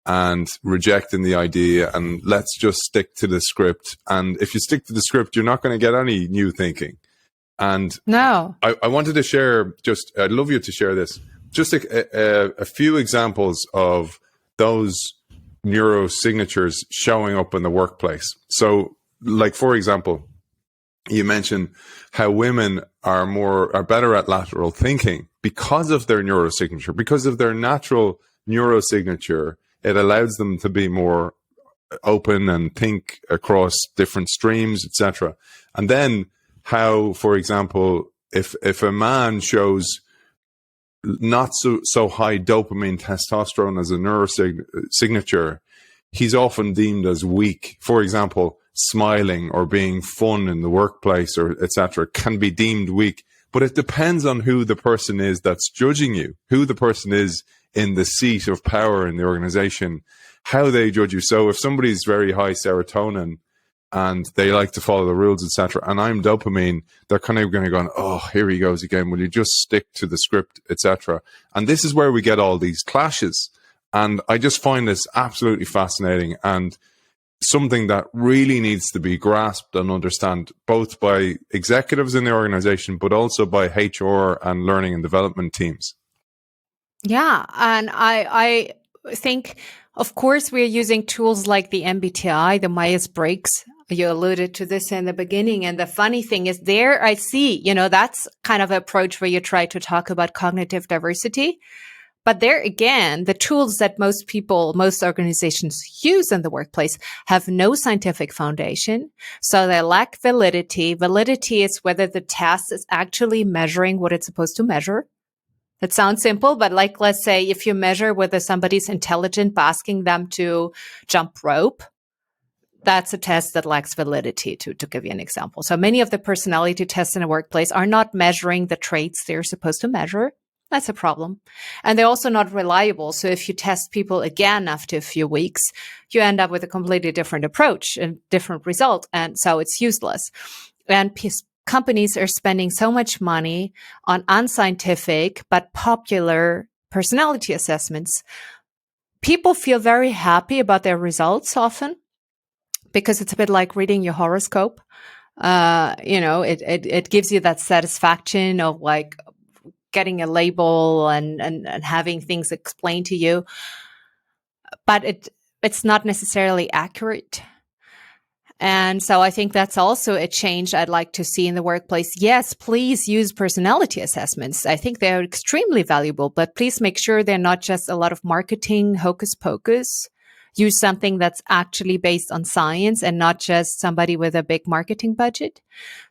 and rejecting the idea, and let's just stick to the script. And if you stick to the script, you're not going to get any new thinking. And no, I wanted to share, I'd love you to share this, just a few examples of those neurosignatures showing up in the workplace. So, like, for example, you mentioned how women are better at lateral thinking because of their neurosignature, because of their natural neurosignature. It allows them to be more open and think across different streams, etc. And then how, for example, if a man shows not so high dopamine testosterone as a neurosignature, he's often deemed as weak. For example, smiling or being fun in the workplace or etc. can be deemed weak. But it depends on who the person is that's judging you, who the person is in the seat of power in the organization, how they judge you. So if somebody's very high serotonin and they like to follow the rules, etc., and I'm dopamine, they're kind of going to go, oh, here he goes again. Will you just stick to the script, etc.? And this is where we get all these clashes. And I just find this absolutely fascinating and something that really needs to be grasped and understood both by executives in the organization, but also by HR and learning and development teams. Yeah. And I think, of course, we're using tools like the MBTI, the Myers-Briggs. You alluded to this in the beginning. And the funny thing is there I see, that's kind of an approach where you try to talk about cognitive diversity. But there again, the tools that most organizations use in the workplace have no scientific foundation. So they lack validity. Validity is whether the task is actually measuring what it's supposed to measure. It sounds simple, but like, let's say if you measure whether somebody's intelligent by asking them to jump rope, that's a test that lacks validity, to give you an example. So many of the personality tests in a workplace are not measuring the traits they're supposed to measure. That's a problem. And they're also not reliable. So if you test people again after a few weeks, you end up with a completely different approach and different result. And so it's useless. And companies are spending so much money on unscientific but popular personality assessments. People feel very happy about their results often, because it's a bit like reading your horoscope. It gives you that satisfaction of like getting a label and having things explained to you, but it's not necessarily accurate. And so I think that's also a change I'd like to see in the workplace. Yes, please use personality assessments. I think they're extremely valuable, but please make sure they're not just a lot of marketing hocus pocus. Use something that's actually based on science and not just somebody with a big marketing budget.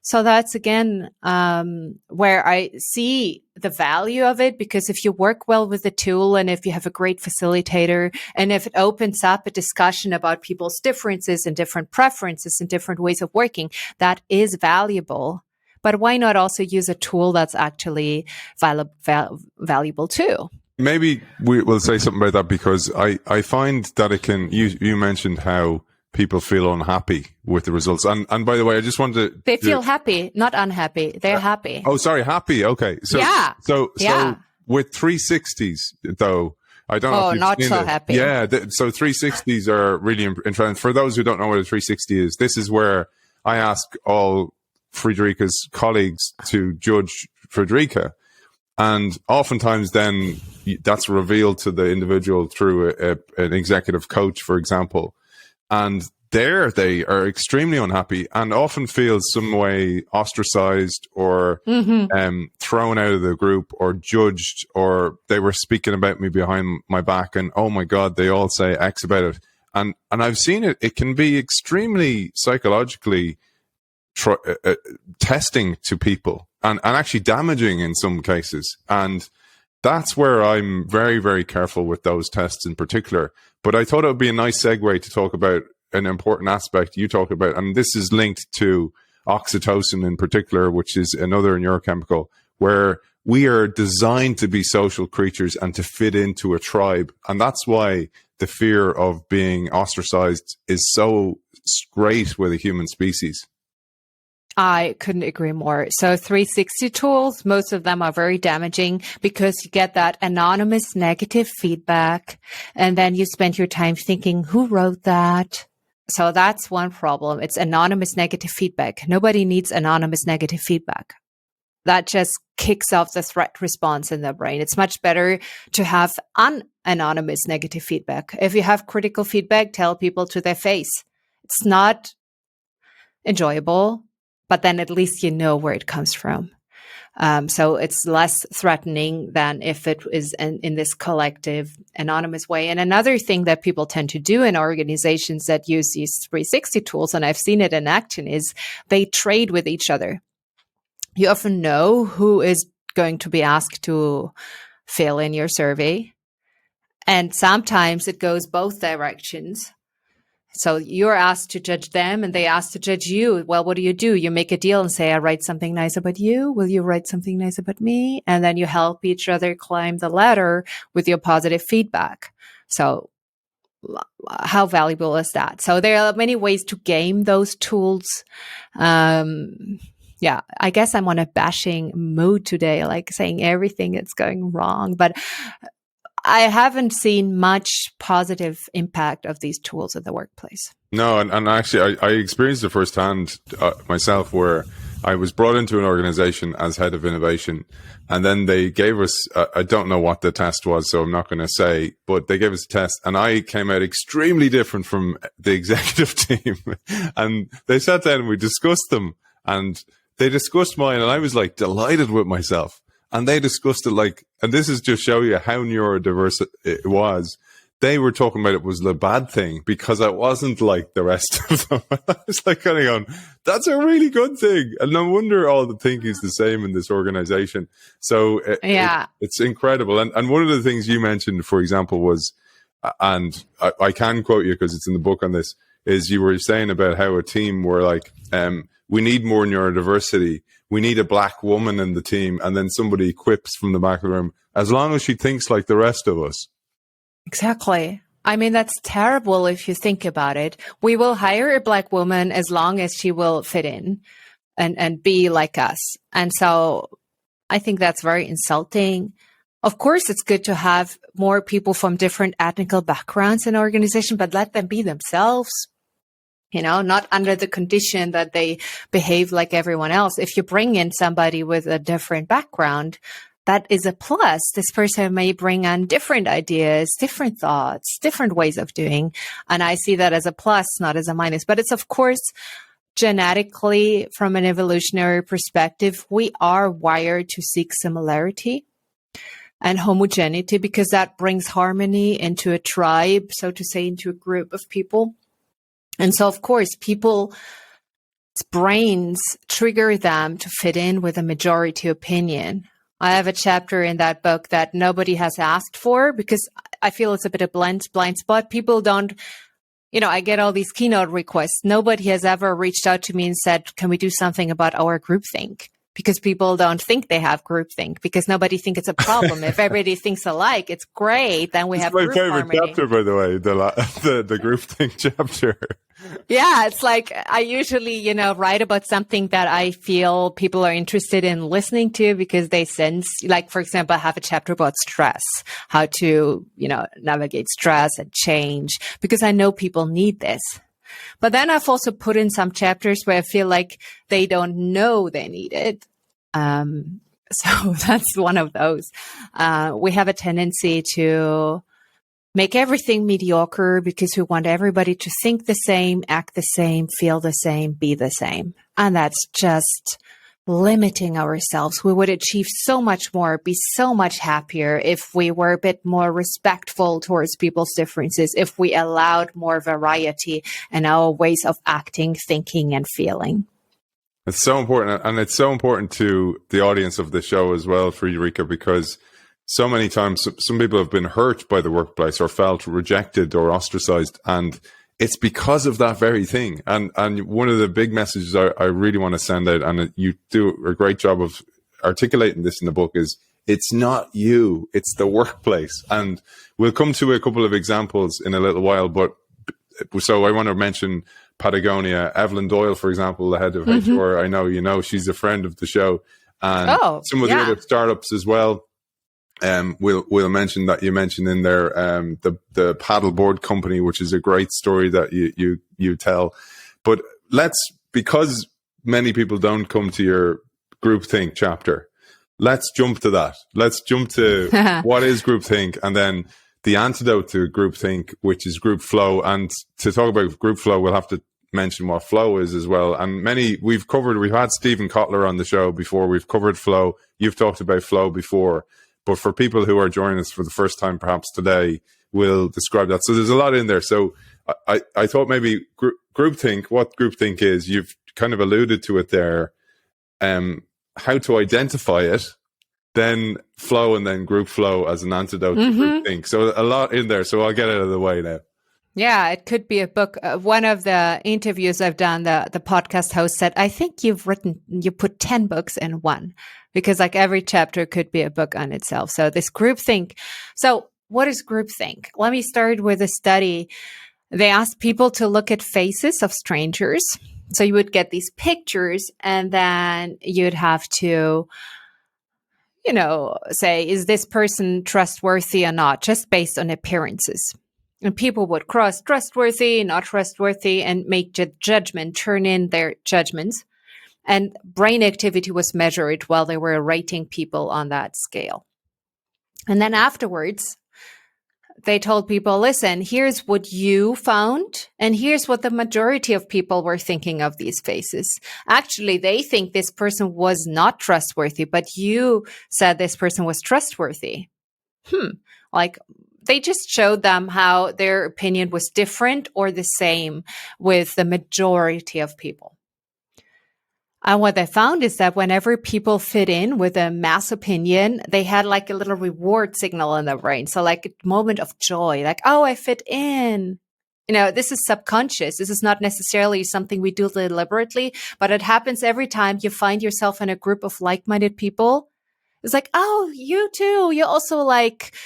So that's, again, where I see the value of it, because if you work well with the tool and if you have a great facilitator and if it opens up a discussion about people's differences and different preferences and different ways of working, that is valuable. But why not also use a tool that's actually valuable too? Maybe we will say something about that, because I find that it can, you mentioned how people feel unhappy with the results. And by the way, I just wanted to... They feel happy, not unhappy. They're happy. Oh, sorry, happy. Okay. So, yeah. So with 360s, though, I don't know if you've not seen so it. happy. Yeah. So 360s are really interesting. For those who don't know what a 360 is, this is where I ask all Friederike's colleagues to judge Friederike. And oftentimes then that's revealed to the individual through an executive coach, for example. And there they are extremely unhappy and often feel some way ostracized or thrown out of the group or judged, or they were speaking about me behind my back and, oh my God, they all say X about it. And I've seen it. It can be extremely psychologically testing to people. And actually damaging in some cases. And that's where I'm very, very careful with those tests in particular. But I thought it would be a nice segue to talk about an important aspect you talked about. And this is linked to oxytocin in particular, which is another neurochemical, where we are designed to be social creatures and to fit into a tribe. And that's why the fear of being ostracized is so great with the human species. I couldn't agree more. So 360 tools, most of them are very damaging because you get that anonymous negative feedback. And then you spend your time thinking, who wrote that? So that's one problem. It's anonymous negative feedback. Nobody needs anonymous negative feedback. That just kicks off the threat response in the brain. It's much better to have unanonymous negative feedback. If you have critical feedback, tell people to their face. It's not enjoyable, but then at least you know where it comes from. So it's less threatening than if it is in this collective, anonymous way. And another thing that people tend to do in organizations that use these 360 tools, and I've seen it in action, is they trade with each other. You often know who is going to be asked to fill in your survey. And sometimes it goes both directions. So you're asked to judge them and they ask to judge you. Well, what do? You make a deal and say, I write something nice about you. Will you write something nice about me? And then you help each other climb the ladder with your positive feedback. So how valuable is that? So there are many ways to game those tools. Yeah, I guess I'm on a bashing mood today, like saying everything is going wrong, but I haven't seen much positive impact of these tools in the workplace. No, and actually I experienced it firsthand myself, where I was brought into an organization as head of innovation, and then they gave us, I don't know what the test was, so I'm not going to say, but they gave us a test and I came out extremely different from the executive team. And they sat down and we discussed them, and they discussed mine, and I was like delighted with myself. And they discussed it like, and this is just show you how neurodiverse it was. They were talking about it was the bad thing because I wasn't like the rest of them. I was like kind of going, that's a really good thing. And no wonder all the thinking is the same in this organization. So it's incredible. And one of the things you mentioned, for example, was, and I can quote you because it's in the book on this, is you were saying about how a team were like, we need more neurodiversity. We need a black woman in the team. And then somebody quips from the back of the room, as long as she thinks like the rest of us. Exactly. I mean, that's terrible if you think about it. We will hire a black woman as long as she will fit in and be like us. And so I think that's very insulting. Of course, it's good to have more people from different ethnic backgrounds in an organization, but let them be themselves. not under the condition that they behave like everyone else. If you bring in somebody with a different background, that is a plus. This person may bring on different ideas, different thoughts, different ways of doing. And I see that as a plus, not as a minus. But it's, of course, genetically, from an evolutionary perspective, we are wired to seek similarity and homogeneity, because that brings harmony into a tribe, so to say, into a group of people. And so, of course, people's brains trigger them to fit in with a majority opinion. I have a chapter in that book that nobody has asked for, because I feel it's a bit of blind spot. People don't, I get all these keynote requests. Nobody has ever reached out to me and said, can we do something about our groupthink? Because people don't think they have groupthink, because nobody thinks it's a problem. If everybody thinks alike, it's great. Then we have group harmony. My favorite chapter, by the way, the groupthink chapter. Yeah, it's like I usually, write about something that I feel people are interested in listening to, because they sense, like, for example, I have a chapter about stress, how to, navigate stress and change, because I know people need this. But then I've also put in some chapters where I feel like they don't know they need it. So that's one of those. We have a tendency to make everything mediocre because we want everybody to think the same, act the same, feel the same, be the same. And that's just limiting ourselves. We would achieve so much more, be so much happier if we were a bit more respectful towards people's differences, if we allowed more variety in our ways of acting, thinking, and feeling. It's so important. And it's so important to the audience of the show as well, Friederike, because so many times some people have been hurt by the workplace or felt rejected or ostracized, and it's because of that very thing. And one of the big messages I really want to send out, and you do a great job of articulating this in the book, is it's not you, it's the workplace. And we'll come to a couple of examples in a little while, but so I want to mention Patagonia. Evelyn Doyle, for example, the head of HR, I know, she's a friend of the show. And some of the other startups as well. We'll mention that you mentioned in there the paddleboard company, which is a great story that you tell. But because many people don't come to your groupthink chapter, let's jump to that. Let's jump to what is groupthink, and then the antidote to groupthink, which is group flow. And to talk about group flow, we'll have to mention what flow is as well. And we've had Stephen Kotler on the show before. We've covered flow. You've talked about flow before. But for people who are joining us for the first time, perhaps today, we'll describe that. So there's a lot in there. So I thought maybe groupthink, what groupthink is, you've kind of alluded to it there, how to identify it, then flow, and then group flow as an antidote to groupthink. So a lot in there. So I'll get it out of the way now. Yeah, it could be a book. One of the interviews I've done, the podcast host said, I think you put 10 books in one, because like every chapter could be a book on itself. So this groupthink. So what is groupthink? Let me start with a study. They asked people to look at faces of strangers. So you would get these pictures, and then you'd have to, say, is this person trustworthy or not, just based on appearances. And people would cross trustworthy, not trustworthy, and make judgment, turn in their judgments. And brain activity was measured while they were rating people on that scale. And then afterwards, they told people, listen, here's what you found, and here's what the majority of people were thinking of these faces. Actually, they think this person was not trustworthy, but you said this person was trustworthy. They just showed them how their opinion was different or the same with the majority of people. And what they found is that whenever people fit in with a mass opinion, they had like a little reward signal in their brain. So like a moment of joy, like, oh, I fit in. This is subconscious. This is not necessarily something we do deliberately, but it happens every time you find yourself in a group of like-minded people. It's like, oh, you too. You also like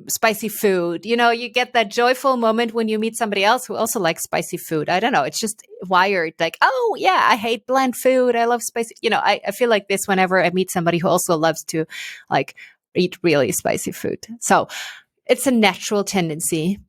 spicy food. You get that joyful moment when you meet somebody else who also likes spicy food. I don't know. It's just wired. Like, oh, yeah, I hate bland food. I love spicy. I feel like this whenever I meet somebody who also loves to like eat really spicy food. So it's a natural tendency.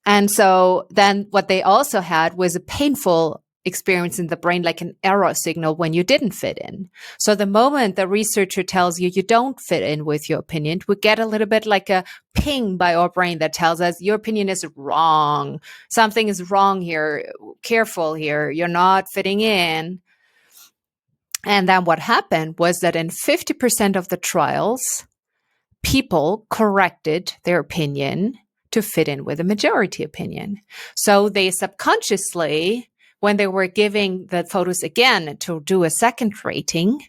And so then what they also had was a painful experience in the brain, like an error signal when you didn't fit in. So the moment the researcher tells you you don't fit in with your opinion, we get a little bit like a ping by our brain that tells us your opinion is wrong. Something is wrong here. Careful here. You're not fitting in. And then what happened was that in 50% of the trials, people corrected their opinion to fit in with a majority opinion. So they subconsciously, when they were giving the photos again to do a second rating,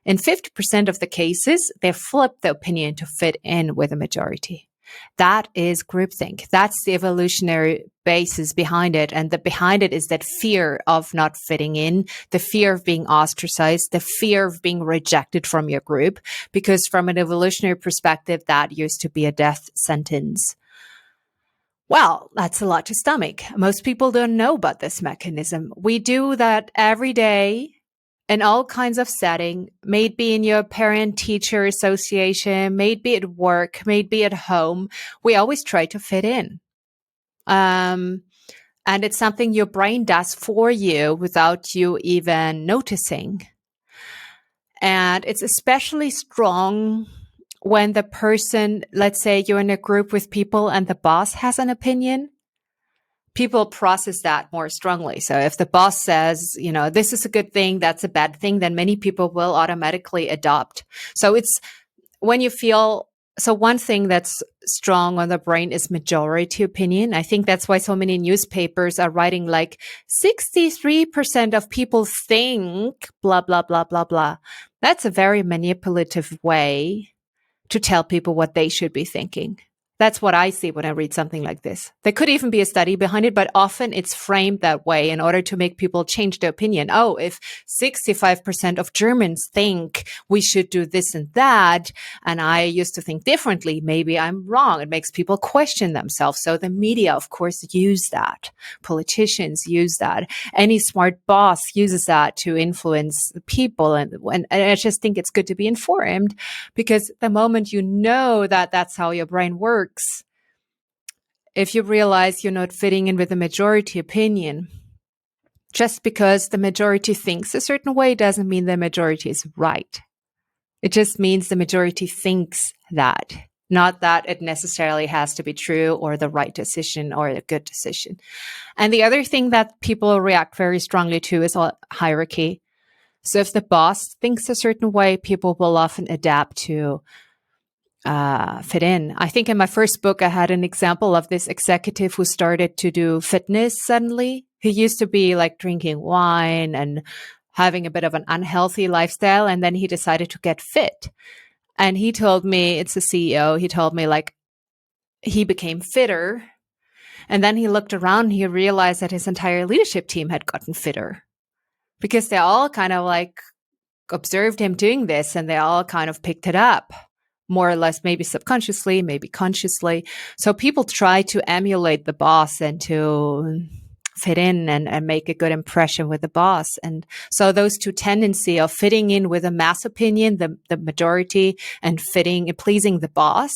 in 50% of the cases, they flipped the opinion to fit in with a majority. That is groupthink. That's the evolutionary basis behind it. And the behind it is that fear of not fitting in, the fear of being ostracized, the fear of being rejected from your group. Because from an evolutionary perspective, that used to be a death sentence. Well, that's a lot to stomach. Most people don't know about this mechanism. We do that every day in all kinds of setting, maybe in your parent-teacher association, maybe at work, maybe at home. We always try to fit in. And it's something your brain does for you without you even noticing. And it's especially strong when the person, let's say you're in a group with people and the boss has an opinion. People process that more strongly. So if the boss says, this is a good thing, that's a bad thing, then many people will automatically adopt. So it's when you feel, so one thing that's strong on the brain is majority opinion. I think that's why so many newspapers are writing like 63% of people think blah, blah, blah, blah, blah. That's a very manipulative way to tell people what they should be thinking. That's what I see when I read something like this. There could even be a study behind it, but often it's framed that way in order to make people change their opinion. Oh, if 65% of Germans think we should do this and that, and I used to think differently, maybe I'm wrong. It makes people question themselves. So the media, of course, use that. Politicians use that. Any smart boss uses that to influence the people. And I just think it's good to be informed, because the moment you know that that's how your brain works, if you realize you're not fitting in with the majority opinion, just because the majority thinks a certain way doesn't mean the majority is right. It just means the majority thinks that, not that it necessarily has to be true or the right decision or a good decision. And the other thing that people react very strongly to is hierarchy. So if the boss thinks a certain way, people will often adapt to fit in. I think in my first book, I had an example of this executive who started to do fitness suddenly. He used to be like drinking wine and having a bit of an unhealthy lifestyle. And then he decided to get fit. And he told me, it's the CEO, he told me like he became fitter. And then he looked around and he realized that his entire leadership team had gotten fitter, because they all kind of like observed him doing this and they all kind of picked it up. More or less, maybe subconsciously, maybe consciously. So people try to emulate the boss and to fit in and make a good impression with the boss. And so those two tendencies of fitting in with a mass opinion, the majority, and pleasing the boss,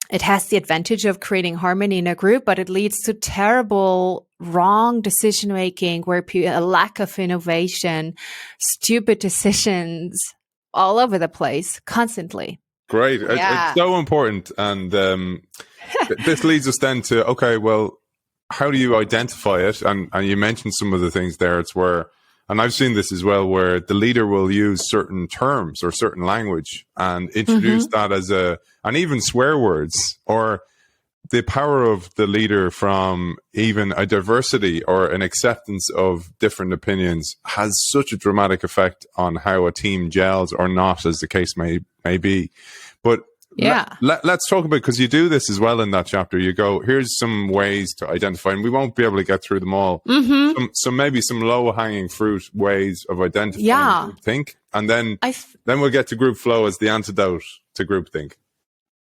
it has the advantage of creating harmony in a group, but it leads to terrible, wrong decision-making, where a lack of innovation, stupid decisions, all over the place, constantly. Great. Yeah. It's so important. And this leads us then to, okay, well, how do you identify it? And you mentioned some of the things there. It's where, and I've seen this as well, where the leader will use certain terms or certain language and introduce that as and even swear words, or the power of the leader from even a diversity or an acceptance of different opinions has such a dramatic effect on how a team gels or not, as the case may be. But yeah, let's talk about, because you do this as well in that chapter. You go, here's some ways to identify, and we won't be able to get through them all. So maybe some low-hanging fruit ways of identifying groupthink, and then we'll get to group flow as the antidote to groupthink.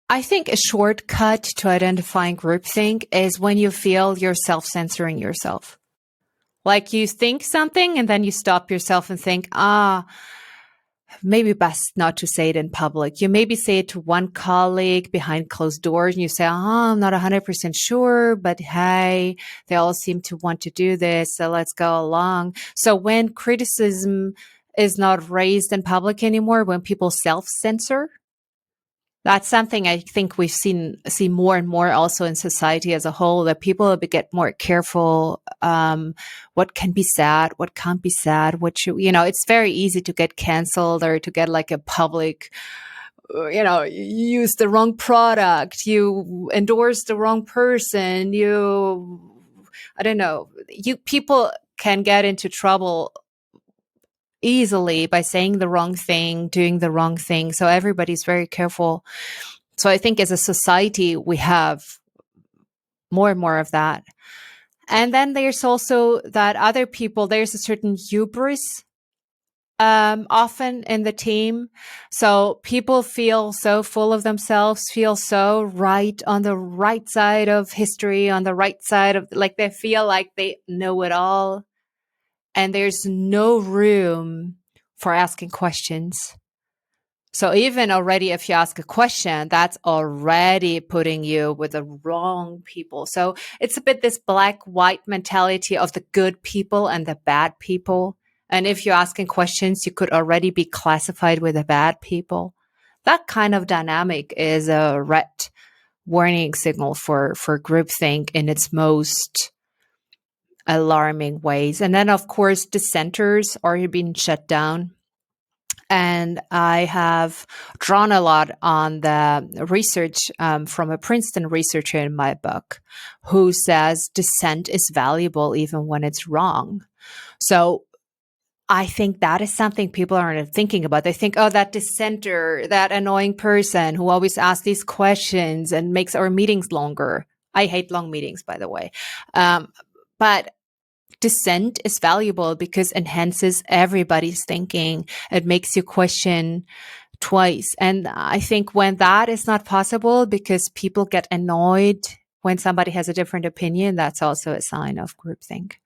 I think a shortcut to identifying groupthink is when you feel you're self-censoring yourself. Like you think something and then you stop yourself and think, maybe best not to say it in public. You maybe say it to one colleague behind closed doors and you say, I'm not 100% sure, but hey, they all seem to want to do this. So let's go along. So when criticism is not raised in public anymore, when people self-censor, that's something I think we've see more and more also in society as a whole, that people get more careful. What can be said, what can't be said, what should, it's very easy to get canceled or to get like a public, you use the wrong product, you endorse the wrong person, I don't know, people can get into trouble easily by saying the wrong thing, doing the wrong thing. So everybody's very careful. So I think as a society, we have more and more of that. And then there's also that other people, there's a certain hubris often in the team. So people feel so full of themselves, feel so right on the right side of history, on the right side of, like, they feel like they know it all. And there's no room for asking questions. So even already, if you ask a question, that's already putting you with the wrong people. So it's a bit this black-white mentality of the good people and the bad people. And if you're asking questions, you could already be classified with the bad people. That kind of dynamic is a red warning signal for groupthink in its most alarming ways. And then, of course, dissenters are being shut down. And I have drawn a lot on the research from a Princeton researcher in my book who says dissent is valuable even when it's wrong. So I think that is something people aren't thinking about. They think, oh, that dissenter, that annoying person who always asks these questions and makes our meetings longer. I hate long meetings, by the way. But dissent is valuable because it enhances everybody's thinking. It makes you question twice. And I think when that is not possible because people get annoyed when somebody has a different opinion, that's also a sign of groupthink.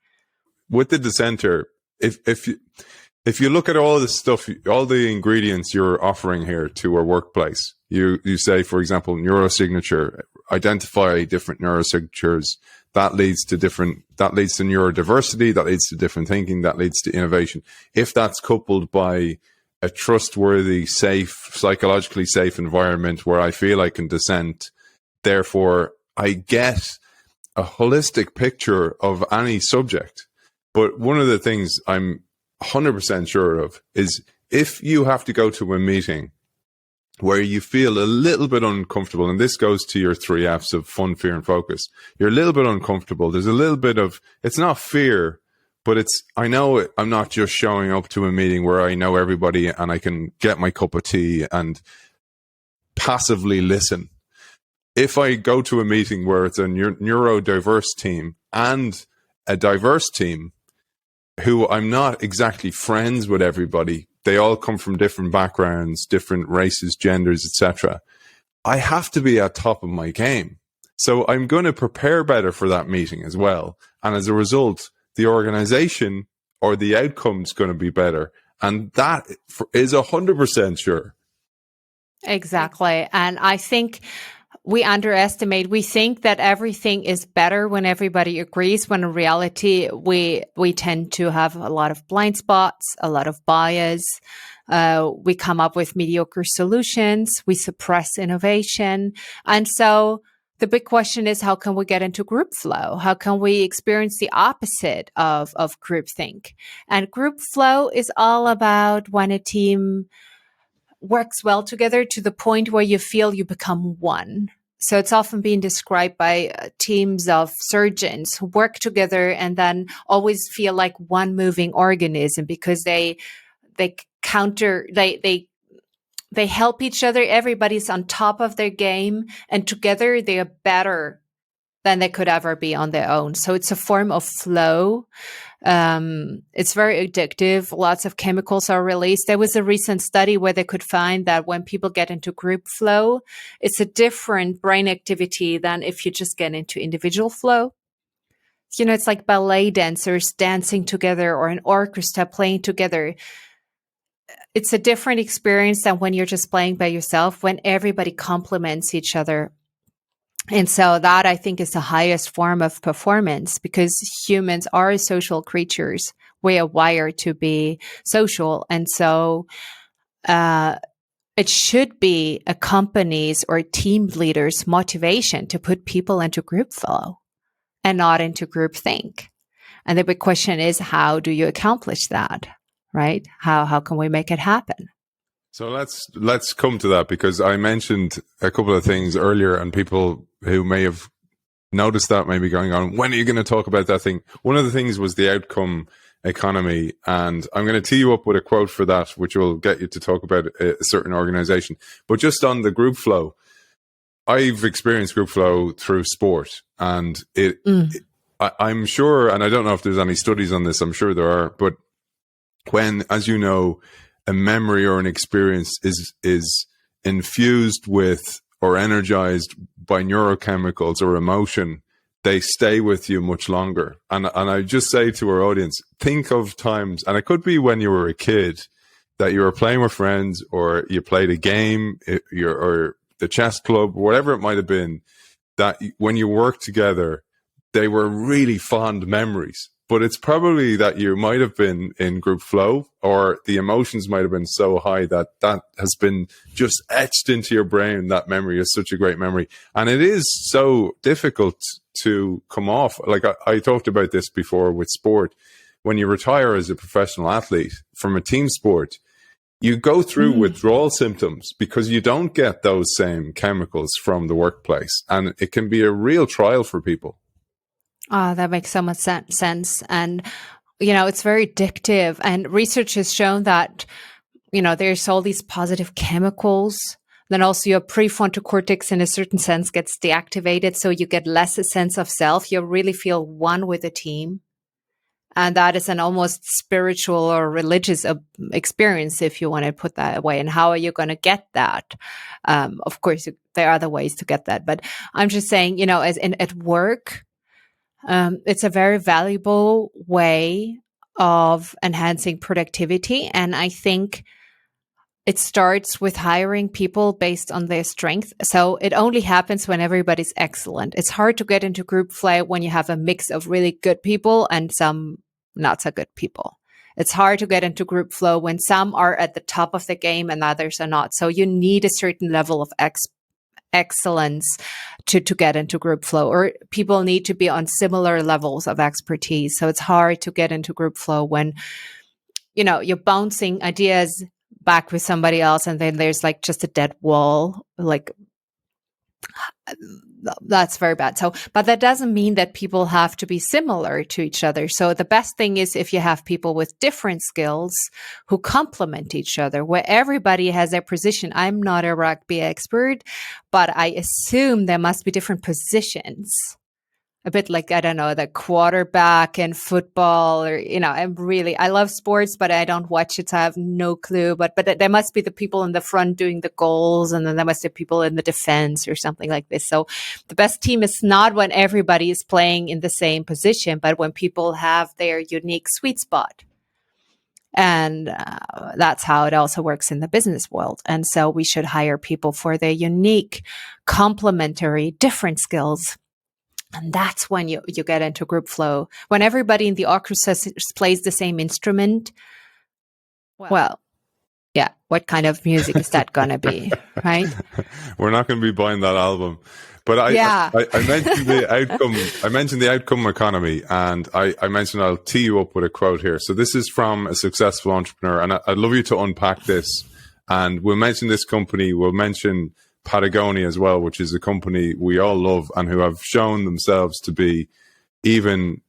With the dissenter, if you look at all the stuff, all the ingredients you're offering here to our workplace, you say, for example, neurosignature, identify different neurosignatures. That leads to neurodiversity, that leads to different thinking, that leads to innovation. If that's coupled by a trustworthy, safe, psychologically safe environment where I feel I can dissent, therefore I get a holistic picture of any subject. But one of the things I'm 100% sure of is if you have to go to a meeting where you feel a little bit uncomfortable, and this goes to your 3 F's of fun, fear, and focus. You're a little bit uncomfortable. There's a little bit of, it's not fear, but it's, I know I'm not just showing up to a meeting where I know everybody and I can get my cup of tea and passively listen. If I go to a meeting where it's a neurodiverse team and a diverse team who I'm not exactly friends with everybody, they all come from different backgrounds, different races, genders, etc. I have to be at top of my game. So I'm going to prepare better for that meeting as well. And as a result, the organization or the outcome is going to be better. And that is 100% sure. Exactly. And I think we think that everything is better when everybody agrees, when in reality, we tend to have a lot of blind spots, a lot of bias. We come up with mediocre solutions. We suppress innovation. And so the big question is, how can we get into group flow? How can we experience the opposite of groupthink? And group flow is all about when a team works well together to the point where you feel you become one. So it's often being described by teams of surgeons who work together and then always feel like one moving organism because they help each other. Everybody's on top of their game, and together they are better than they could ever be on their own. So it's a form of flow. It's very addictive. Lots of chemicals are released. There was a recent study where they could find that when people get into group flow, it's a different brain activity than if you just get into individual flow. It's like ballet dancers dancing together or an orchestra playing together. it's a different experience than when you're just playing by yourself, when everybody complements each other. And so that, I think, is the highest form of performance, because humans are social creatures. We are wired to be social. And so it should be a company's or team leader's motivation to put people into group flow and not into group think. And the big question is, how do you accomplish that, right? How can we make it happen? So let's come to that, because I mentioned a couple of things earlier, and people who may have noticed that may be going on, when are you going to talk about that thing? One of the things was the outcome economy, and I'm going to tee you up with a quote for that, which will get you to talk about a certain organization. But just on the group flow, I've experienced group flow through sport, and I'm sure, and I don't know if there's any studies on this, I'm sure there are, but when, as you know, a memory or an experience is infused with or energized by neurochemicals or emotion, they stay with you much longer. And I just say to our audience, think of times, and it could be when you were a kid, that you were playing with friends, or you played a game, or the chess club, whatever it might have been, that when you worked together, they were really fond memories. But it's probably that you might have been in group flow, or the emotions might have been so high that has been just etched into your brain. That memory is such a great memory. And it is so difficult to come off. Like I talked about this before with sport. When you retire as a professional athlete from a team sport, you go through withdrawal symptoms because you don't get those same chemicals from the workplace. And it can be a real trial for people. Oh, that makes so much sense. And, it's very addictive. And research has shown that, there's all these positive chemicals. Then also your prefrontal cortex, in a certain sense, gets deactivated. So you get less a sense of self. You really feel one with the team. And that is an almost spiritual or religious experience, if you want to put that away. And how are you going to get that? Of course, there are other ways to get that. But I'm just saying, at work, it's a very valuable way of enhancing productivity. And I think it starts with hiring people based on their strength. So it only happens when everybody's excellent. It's hard to get into group flow when you have a mix of really good people and some not so good people. It's hard to get into group flow when some are at the top of the game and others are not. So you need a certain level of excellence to get into group flow, or people need to be on similar levels of expertise. So it's hard to get into group flow when, you're bouncing ideas back with somebody else and then there's like just a dead wall. Like, that's very bad. So, but that doesn't mean that people have to be similar to each other. So the best thing is if you have people with different skills who complement each other, where everybody has their position. I'm not a rugby expert, but I assume there must be different positions. A bit like, I don't know, the quarterback in football, or, I love sports, but I don't watch it. So I have no clue, but there must be the people in the front doing the goals, and then there must be people in the defense or something like this. So the best team is not when everybody is playing in the same position, but when people have their unique sweet spot. And that's how it also works in the business world. And so we should hire people for their unique, complementary, different skills. And that's when you get into group flow. When everybody in the orchestra plays the same instrument, well, yeah, what kind of music is that going to be, right? We're not going to be buying that album. But I mentioned the outcome. I mentioned the outcome economy, and I mentioned I'll tee you up with a quote here. So this is from a successful entrepreneur, and I'd love you to unpack this. And we'll mention this company. We'll mention Patagonia as well, which is a company we all love and who have shown themselves to be even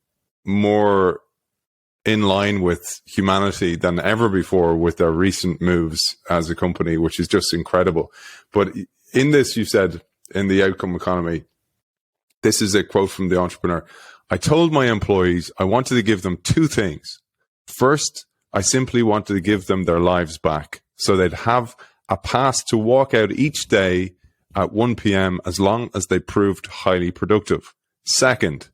more in line with humanity than ever before with their recent moves as a company, which is just incredible. But in this, you said, in the outcome economy, this is a quote from the entrepreneur. I told my employees I wanted to give them two things. First, I simply wanted to give them their lives back so they'd have a pass to walk out each day at 1 p.m. as long as they proved highly productive. Second,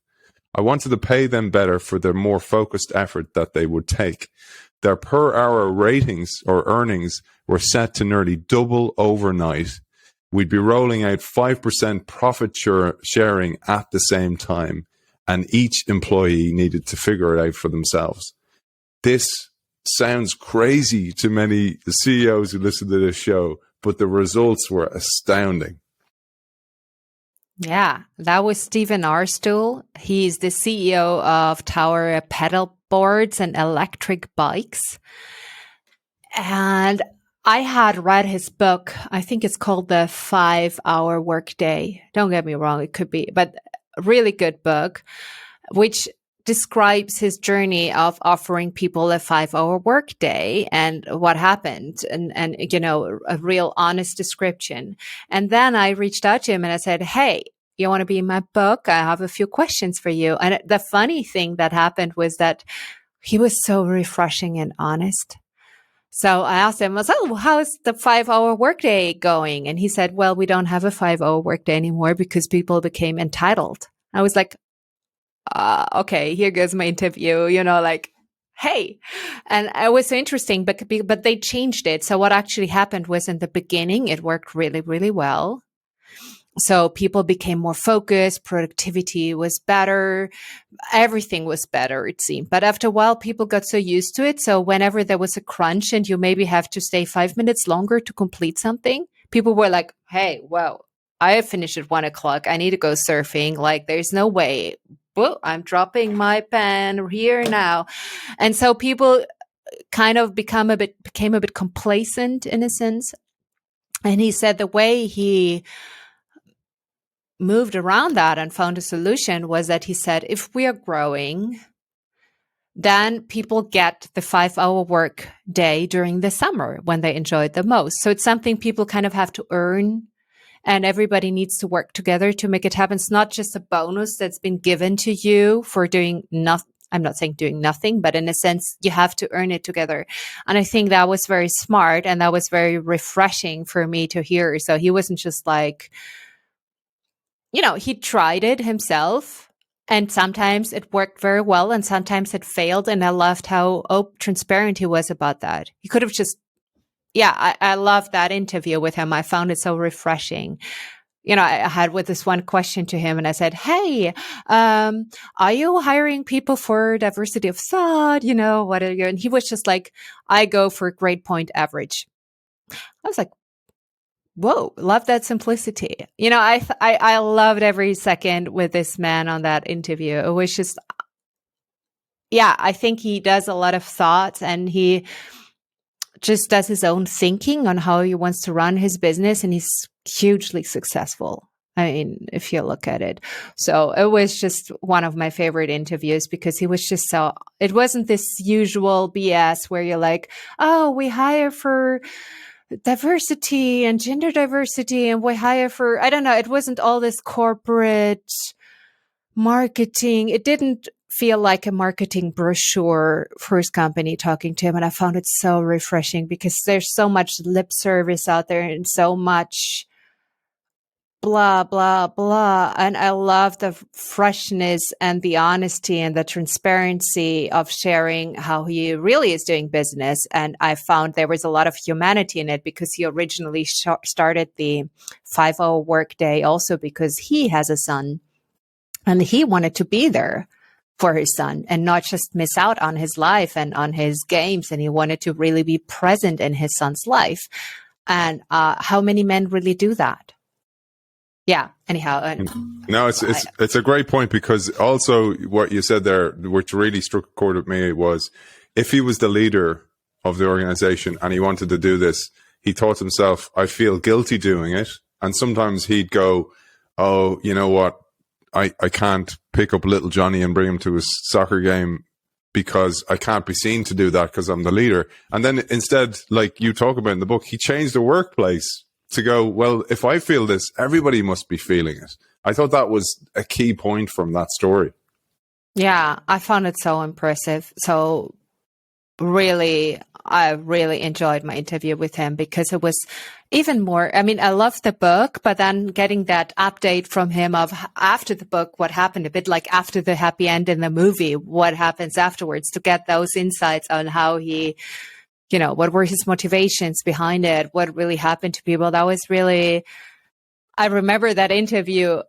I wanted to pay them better for the more focused effort that they would take. their per hour ratings or earnings were set to nearly double overnight. We'd be rolling out 5% profit sharing at the same time, and each employee needed to figure it out for themselves. This sounds crazy to many CEOs who listen to this show, but the results were astounding. Yeah, that was Stephen Arstool. He's the CEO of Tower Pedal Boards and Electric Bikes. And I had read his book. I think it's called The 5-Hour Workday. Don't get me wrong, it could be, but a really good book, which describes his journey of offering people a 5-hour workday and what happened, and you know, a real honest description. And then I reached out to him and I said, hey, you want to be in my book? I have a few questions for you. And the funny thing that happened was that he was so refreshing and honest. So I asked him, I was, oh, how's the 5-hour workday going? And he said, well, we don't have a 5-hour workday anymore because people became entitled. I was like, okay, here goes my interview, you know, like, hey. And it was so interesting, but they changed it. So what actually happened was, in the beginning, it worked really, really well. So people became more focused, productivity was better, everything was better, it seemed. But after a while, people got so used to it. So whenever there was a crunch and you maybe have to stay 5 minutes longer to complete something, people were like, hey, well, I finished at 1 o'clock. I need to go surfing. Like, there's no way. Well, I'm dropping my pen here now. And so people kind of became a bit complacent in a sense. And he said the way he moved around that and found a solution was that he said, if we are growing, then people get the 5-hour work day during the summer when they enjoy it the most. So it's something people kind of have to earn, and everybody needs to work together to make it happen. It's not just a bonus that's been given to you for doing nothing. I'm not saying doing nothing, but in a sense, you have to earn it together. And I think that was very smart, and that was very refreshing for me to hear. So he wasn't just like, you know, he tried it himself, and sometimes it worked very well and sometimes it failed. And I loved how transparent he was about that. He could have just, I loved that interview with him. I found it so refreshing. You know, I had with this one question to him and I said, hey, are you hiring people for diversity of thought? You know, what are you? And he was just like, I go for grade point average. I was like, whoa, love that simplicity. You know, I loved every second with this man on that interview. It was just, I think he does a lot of thoughts, and he just does his own thinking on how he wants to run his business, and he's hugely successful. I mean, if you look at it. So it was just one of my favorite interviews because he was just so, it wasn't this usual BS where you're like, oh, we hire for diversity and gender diversity, and we hire for, I don't know, it wasn't all this corporate marketing. It didn't feel like a marketing brochure for his company talking to him. And I found it so refreshing because there's so much lip service out there and so much blah, blah, blah. And I love the freshness and the honesty and the transparency of sharing how he really is doing business. And I found there was a lot of humanity in it because he originally started the 5-hour workday also because he has a son and he wanted to be there for his son and not just miss out on his life and on his games. And he wanted to really be present in his son's life. And how many men really do that? Yeah. Anyhow. No, it's a great point, because also what you said there, which really struck a chord with me, was if he was the leader of the organization and he wanted to do this, he thought to himself, I feel guilty doing it. And sometimes he'd go, oh, you know what? I can't pick up little Johnny and bring him to his soccer game because I can't be seen to do that because I'm the leader. And then instead, like you talk about in the book, he changed the workplace to go, well, if I feel this, everybody must be feeling it. I thought that was a key point from that story. Yeah, I found it so impressive. So really I really enjoyed my interview with him because it was even more, I mean, I loved the book, but then getting that update from him of after the book, what happened, a bit like after the happy end in the movie, what happens afterwards, to get those insights on how he, you know, what were his motivations behind it, what really happened to people. That was really, I remember that interview.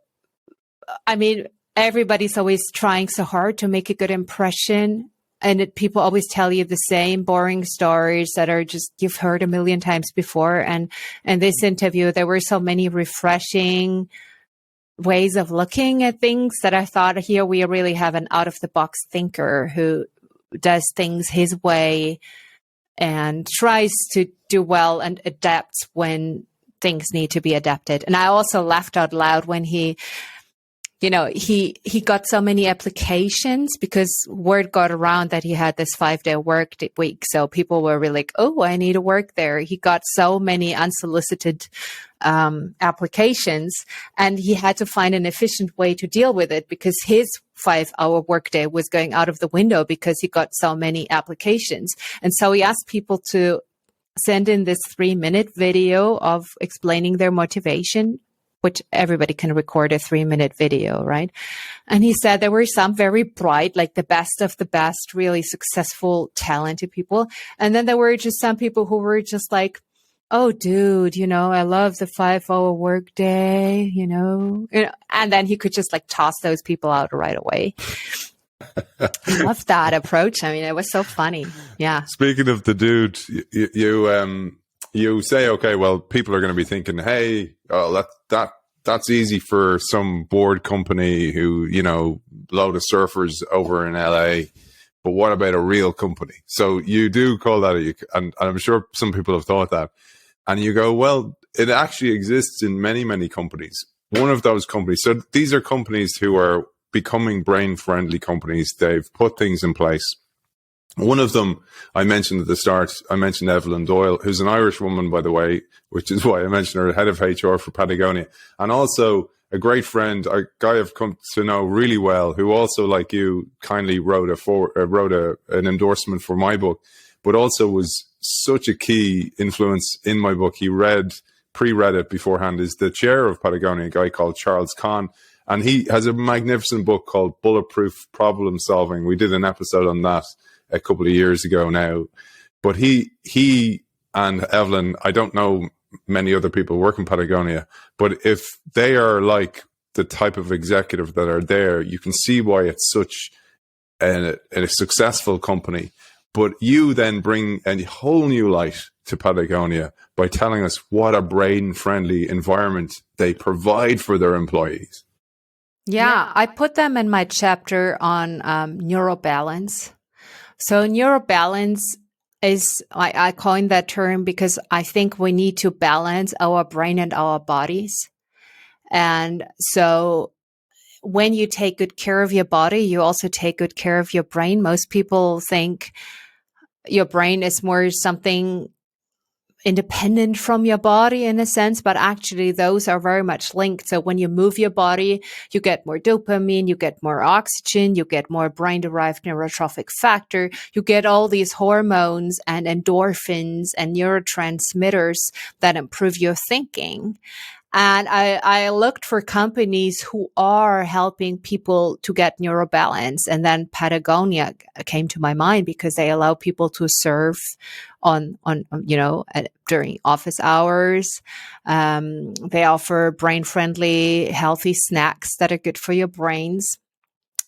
I mean, everybody's always trying so hard to make a good impression. And people always tell you the same boring stories that are just, you've heard a million times before. And in this interview, there were so many refreshing ways of looking at things that I thought, here we really have an out of the box thinker who does things his way and tries to do well and adapts when things need to be adapted. And I also laughed out loud when he got so many applications because word got around that he had this 5-day work week. So people were really like, oh, I need to work there. He got so many unsolicited applications, and he had to find an efficient way to deal with it because his 5-hour workday was going out of the window because he got so many applications. And so he asked people to send in this 3-minute video of explaining their motivation, which everybody can record a 3-minute video, right? And he said there were some very bright, like the best of the best, really successful, talented people. And then there were just some people who were just like, oh, dude, I love the 5-hour workday, and then he could just like toss those people out right away. I love that approach. I mean, it was so funny. Yeah. Speaking of the dude, you say, okay, well, people are going to be thinking, hey, that's easy for some board company who, load of surfers over in LA. But what about a real company? So you do call that, and I'm sure some people have thought that. And you go, well, it actually exists in many, many companies. One of those companies, so these are companies who are becoming brain-friendly companies. They've put things in place. One of them I mentioned at the start, I mentioned Evelyn Doyle, who's an Irish woman, by the way, which is why I mentioned her, head of HR for Patagonia. And also a great friend, a guy I've come to know really well, who also, like you, kindly wrote an endorsement for my book, but also was such a key influence in my book. He pre-read it beforehand, is the chair of Patagonia, a guy called Charles Kahn. And he has a magnificent book called Bulletproof Problem Solving. We did an episode on that a couple of years ago now. But he and Evelyn, I don't know many other people work in Patagonia, but if they are like the type of executive that are there, you can see why it's such a successful company. But you then bring a whole new light to Patagonia by telling us what a brain-friendly environment they provide for their employees. Yeah, I put them in my chapter on neurobalance. So neurobalance is, I coined that term because I think we need to balance our brain and our bodies. And so when you take good care of your body, you also take good care of your brain. Most people think your brain is more something independent from your body in a sense, but actually those are very much linked. So when you move your body, you get more dopamine, you get more oxygen, you get more brain-derived neurotrophic factor, you get all these hormones and endorphins and neurotransmitters that improve your thinking. And I looked for companies who are helping people to get neurobalance. And then Patagonia came to my mind because they allow people to surf on during office hours. They offer brain-friendly, healthy snacks that are good for your brains.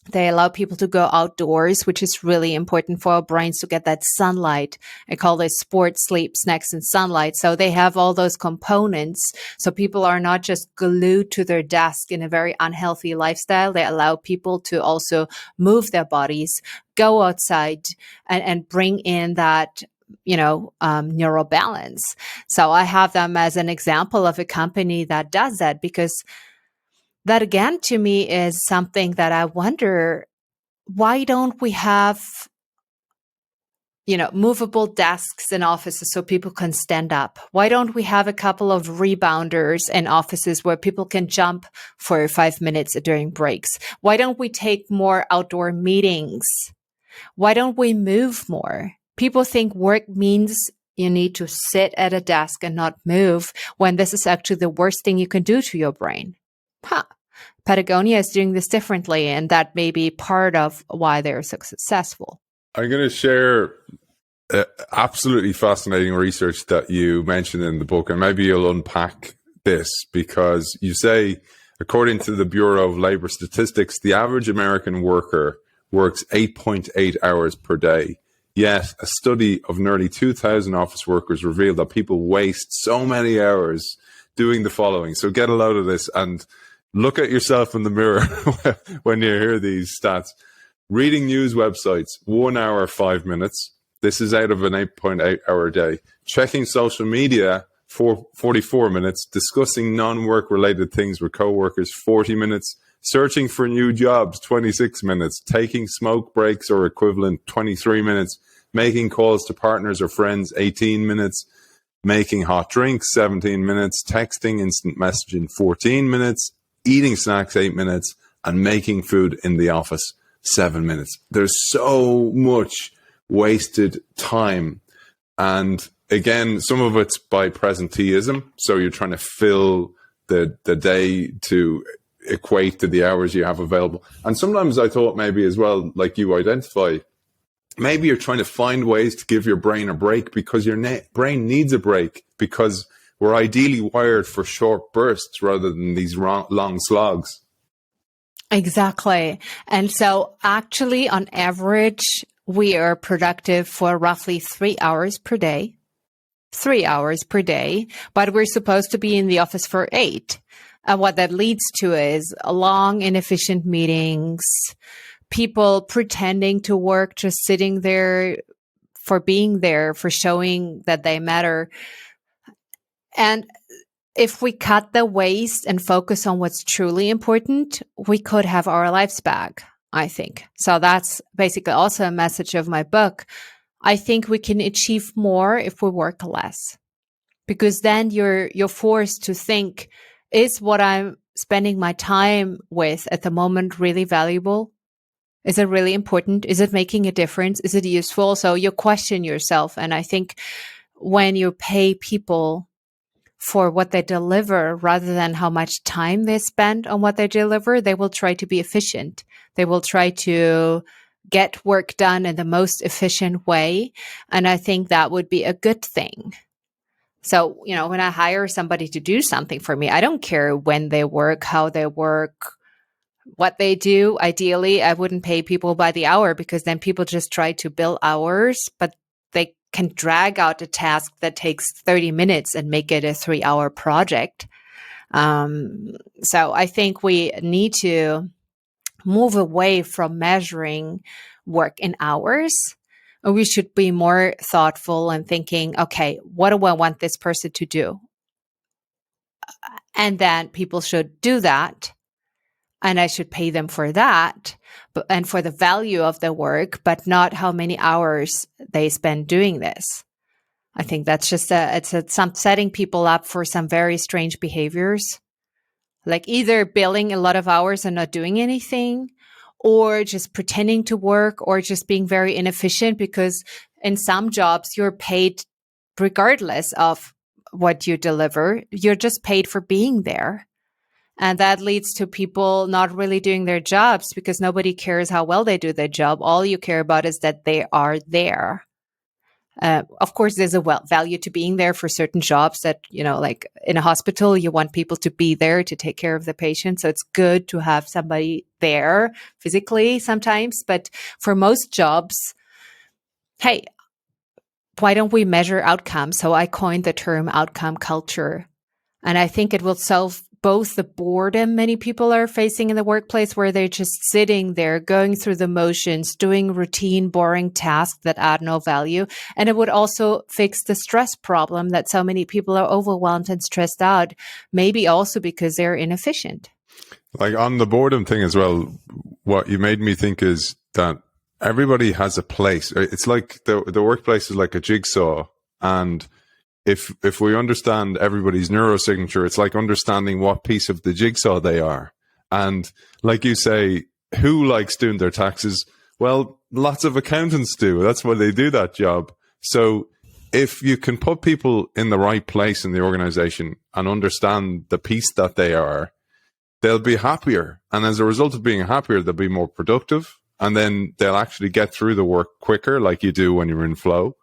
They allow people to go outdoors, which is really important for our brains to get that sunlight. I call this sport, sleep, snacks, and sunlight. So they have all those components. So people are not just glued to their desk in a very unhealthy lifestyle. They allow people to also move their bodies, go outside, and bring in that neurobalance. So I have them as an example of a company that does that, because that again to me is something that I wonder, why don't we have, movable desks in offices so people can stand up? Why don't we have a couple of rebounders in offices where people can jump for 5 minutes during breaks? Why don't we take more outdoor meetings? Why don't we move more? People think work means you need to sit at a desk and not move, when this is actually the worst thing you can do to your brain. Patagonia is doing this differently, and that may be part of why they're so successful. I'm going to share absolutely fascinating research that you mentioned in the book, and maybe you'll unpack this, because you say, according to the Bureau of Labor Statistics, the average American worker works 8.8 hours per day. Yet, a study of nearly 2,000 office workers revealed that people waste so many hours doing the following. So get a load of this and look at yourself in the mirror when you hear these stats. Reading news websites, 1 hour, 5 minutes. This is out of an 8.8 hour day. Checking social media, 44 minutes. Discussing non-work related things with coworkers, 40 minutes. Searching for new jobs, 26 minutes. Taking smoke breaks or equivalent, 23 minutes. Making calls to partners or friends, 18 minutes. Making hot drinks, 17 minutes. Texting, instant messaging, 14 minutes. Eating snacks, 8 minutes. And making food in the office, 7 minutes. There's so much wasted time. And again, some of it's by presenteeism. So you're trying to fill the day to equate to the hours you have available. And sometimes I thought maybe as well, like you identify, maybe you're trying to find ways to give your brain a break, because your brain needs a break, because we're ideally wired for short bursts rather than these long slogs. Exactly. And so actually, on average, we are productive for roughly 3 hours per day. 3 hours per day, but we're supposed to be in the office for 8. And what that leads to is long, inefficient meetings, people pretending to work, just sitting there for being there, for showing that they matter. And if we cut the waste and focus on what's truly important, we could have our lives back, I think. So that's basically also a message of my book. I think we can achieve more if we work less, because then you're forced to think, is what I'm spending my time with at the moment really valuable? Is it really important? Is it making a difference? Is it useful? So you question yourself. And I think when you pay people for what they deliver rather than how much time they spend on what they deliver, they will try to be efficient. They will try to get work done in the most efficient way. And I think that would be a good thing. So, when I hire somebody to do something for me, I don't care when they work, how they work, what they do. Ideally, I wouldn't pay people by the hour, because then people just try to bill hours, but they can drag out a task that takes 30 minutes and make it a 3-hour project. So I think we need to move away from measuring work in hours. We should be more thoughtful and thinking, okay, what do I want this person to do? And then people should do that. And I should pay them for that, and for the value of the work, but not how many hours they spend doing this. I think that's just some setting people up for some very strange behaviors, like either billing a lot of hours and not doing anything, or just pretending to work, or just being very inefficient, because in some jobs you're paid regardless of what you deliver. You're just paid for being there. And that leads to people not really doing their jobs, because nobody cares how well they do their job. All you care about is that they are there. Of course, there's a value to being there for certain jobs that, like in a hospital, you want people to be there to take care of the patient. So it's good to have somebody there physically sometimes. But for most jobs, hey, why don't we measure outcomes? So I coined the term outcome culture. And I think it will solve both the boredom many people are facing in the workplace, where they're just sitting there going through the motions, doing routine, boring tasks that add no value. And it would also fix the stress problem that so many people are overwhelmed and stressed out, maybe also because they're inefficient. Like on the boredom thing as well, what you made me think is that everybody has a place. It's like the workplace is like a jigsaw, and if we understand everybody's neurosignature, it's like understanding what piece of the jigsaw they are. And like you say, who likes doing their taxes? Well, lots of accountants do. That's why they do that job. So if you can put people in the right place in the organization and understand the piece that they are, they'll be happier. And as a result of being happier, they'll be more productive. And then they'll actually get through the work quicker, like you do when you're in flow.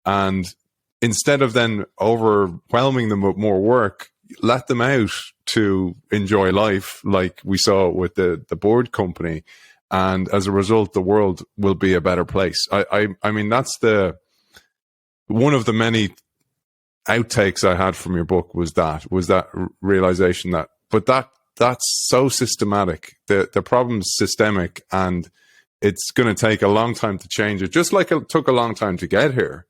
And instead of then overwhelming them with more work, let them out to enjoy life, like we saw with the board company. And as a result, the world will be a better place. I mean, that's one of the many outtakes I had from your book was that realization that's so systematic. The problem's systemic, and it's going to take a long time to change it, just like it took a long time to get here.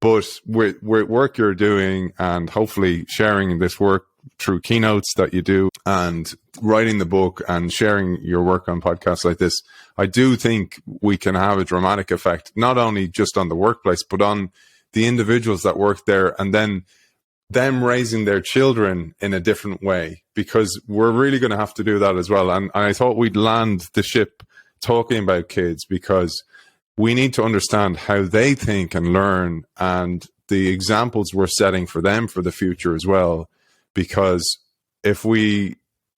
But with work you're doing, and hopefully sharing this work through keynotes that you do, and writing the book and sharing your work on podcasts like this, I do think we can have a dramatic effect, not only just on the workplace, but on the individuals that work there, and then them raising their children in a different way, because we're really going to have to do that as well. And I thought we'd land the ship talking about kids, because we need to understand how they think and learn, and the examples we're setting for them for the future as well. Because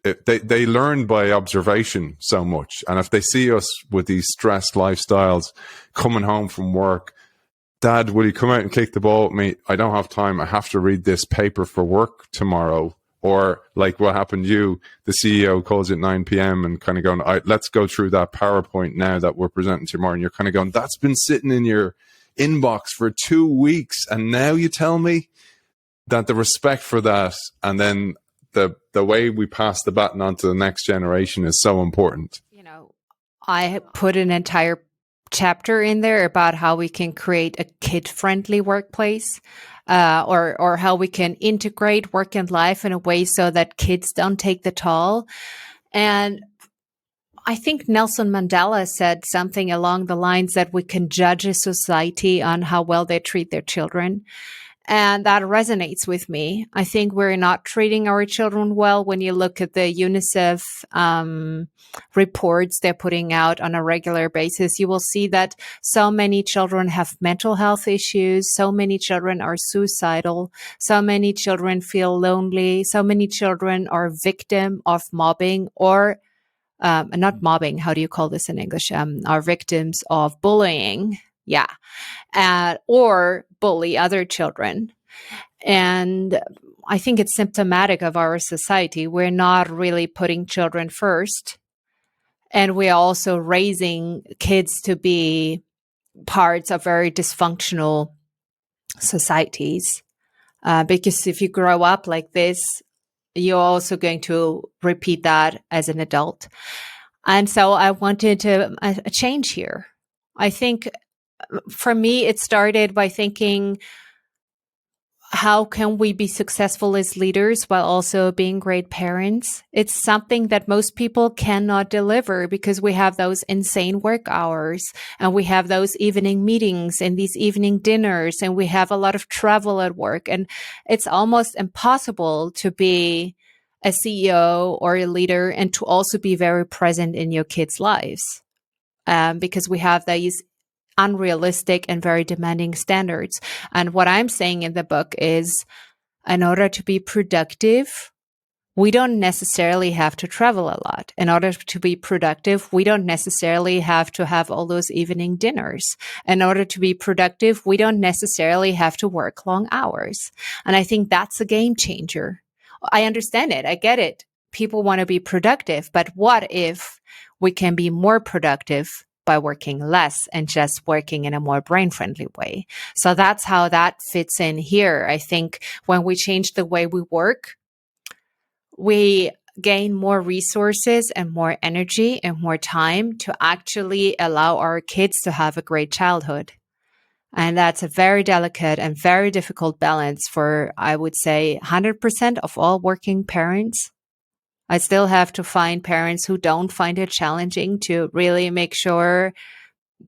they learn by observation so much. And if they see us with these stressed lifestyles, coming home from work, Dad, will you come out and kick the ball with me? I don't have time. I have to read this paper for work tomorrow. Or like what happened to you, the CEO calls at 9 p.m. and kind of going, let's go through that PowerPoint now that we're presenting tomorrow. And you're kind of going, that's been sitting in your inbox for 2 weeks. And now you tell me that the respect for that, and then the way we pass the baton on to the next generation is so important. You know, I put an entire chapter in there about how we can create a kid-friendly workplace, or how we can integrate work and life in a way so that kids don't take the toll. And I think Nelson Mandela said something along the lines that we can judge a society on how well they treat their children. And that resonates with me. I think we're not treating our children well. When you look at the UNICEF reports they're putting out on a regular basis, you will see that so many children have mental health issues. So many children are suicidal. So many children feel lonely. So many children are victim of mobbing, or not mobbing. How do you call this in English? Are victims of bullying. Yeah. Or bully other children. And I think it's symptomatic of our society. We're not really putting children first. And we're also raising kids to be parts of very dysfunctional societies. Because if you grow up like this, you're also going to repeat that as an adult. And so I wanted a change here. I think for me, it started by thinking, how can we be successful as leaders while also being great parents? It's something that most people cannot deliver because we have those insane work hours, and we have those evening meetings and these evening dinners, and we have a lot of travel at work. And it's almost impossible to be a CEO or a leader and to also be very present in your kids' lives, because we have these unrealistic and very demanding standards. And what I'm saying in the book is, in order to be productive, we don't necessarily have to travel a lot. In order to be productive, we don't necessarily have to have all those evening dinners. In order to be productive, we don't necessarily have to work long hours. And I think that's a game changer. I understand it. I get it. People want to be productive, but what if we can be more productive by working less and just working in a more brain-friendly way? So that's how that fits in here. I think when we change the way we work, we gain more resources and more energy and more time to actually allow our kids to have a great childhood. And that's a very delicate and very difficult balance for, I would say, 100% of all working parents. I still have to find parents who don't find it challenging to really make sure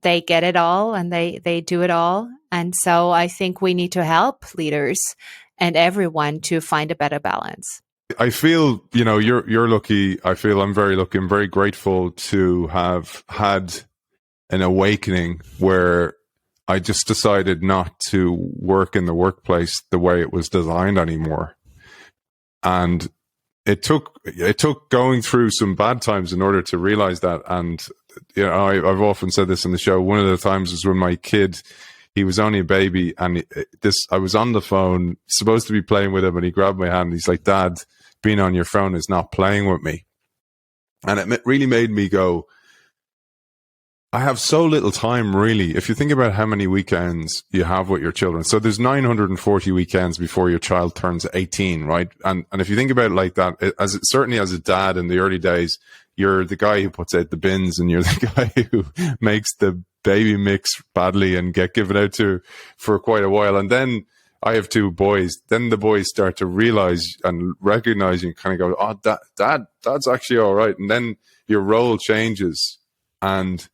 they get it all and they do it all. And so I think we need to help leaders and everyone to find a better balance. I feel, you're lucky. I feel I'm very lucky. I'm very grateful to have had an awakening where I just decided not to work in the workplace the way it was designed anymore. And it took going through some bad times in order to realize that. And, you know, I've often said this in the show. One of the times was when my kid, he was only a baby, and I was on the phone, supposed to be playing with him, and he grabbed my hand. And he's like, "Dad, being on your phone is not playing with me." And it really made me go, I have so little time, really. If you think about how many weekends you have with your children. So there's 940 weekends before your child turns 18, right? And if you think about it like that, certainly as a dad in the early days, you're the guy who puts out the bins, and you're the guy who makes the baby mix badly and get given out to for quite a while. And then I have two boys. Then the boys start to realize and recognize and kind of go, "Oh, dad's actually all right." And then your role changes, and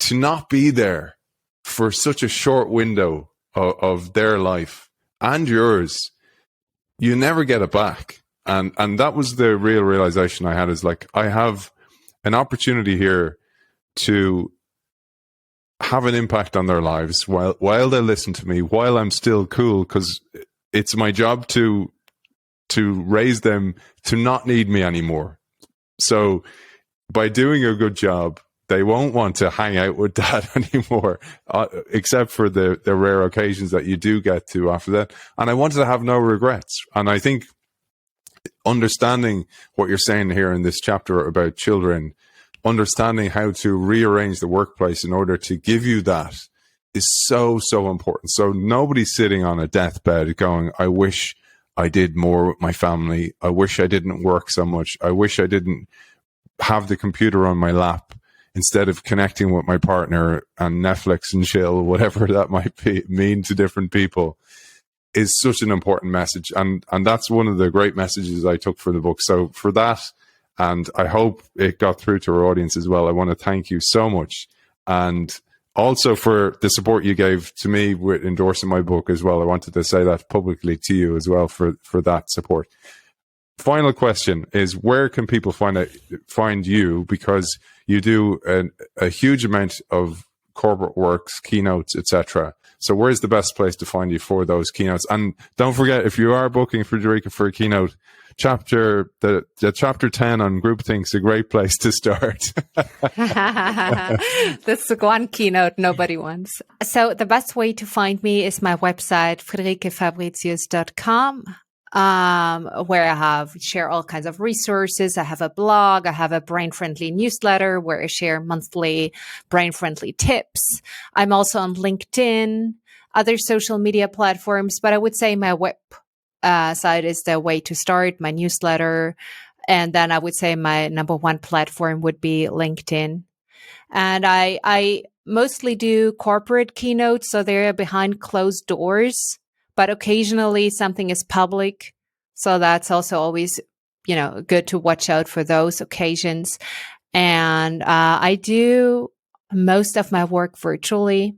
to not be there for such a short window of their life and yours, you never get it back. And that was the real realization I had, is like, I have an opportunity here to have an impact on their lives while they listen to me, while I'm still cool, because it's my job to raise them to not need me anymore. So by doing a good job, they won't want to hang out with dad anymore, except for the rare occasions that you do get to after that. And I wanted to have no regrets. And I think understanding what you're saying here in this chapter about children, understanding how to rearrange the workplace in order to give you that, is so, so important. So nobody's sitting on a deathbed going, "I wish I did more with my family. I wish I didn't work so much. I wish I didn't have the computer on my lap instead of connecting with my partner and Netflix and chill," whatever that might mean to different people, is such an important message. And that's one of the great messages I took for the book. So for that, and I hope it got through to our audience as well, I want to thank you so much. And also for the support you gave to me with endorsing my book as well. I wanted to say that publicly to you as well for that support. Final question is, where can people find you? Because you do a huge amount of corporate works, keynotes, etc. So where's the best place to find you for those keynotes? And don't forget, if you are booking Friederike for a keynote, chapter 10 on groupthink's a great place to start. That's the one keynote nobody wants. So the best way to find me is my website, friederikefabritius.com. Where I share all kinds of resources. I have a blog. I have a brain-friendly newsletter where I share monthly brain-friendly tips. I'm also on LinkedIn, other social media platforms, but I would say my web site is the way to start, my newsletter. And then I would say my number one platform would be LinkedIn. And I mostly do corporate keynotes, so they're behind closed doors. But occasionally something is public. So that's also always, good to watch out for those occasions. And I do most of my work virtually.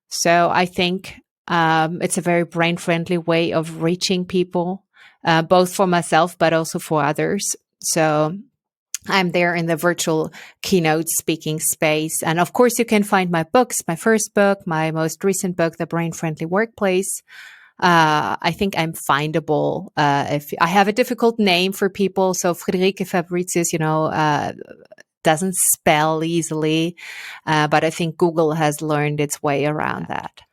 So I think it's a very brain-friendly way of reaching people, both for myself, but also for others. So I'm there in the virtual keynote speaking space. And of course, you can find my books, my first book, my most recent book, The Brain-Friendly Workplace. I think I'm findable. If I have a difficult name for people, so Friederike Fabritius, doesn't spell easily. But I think Google has learned its way around that.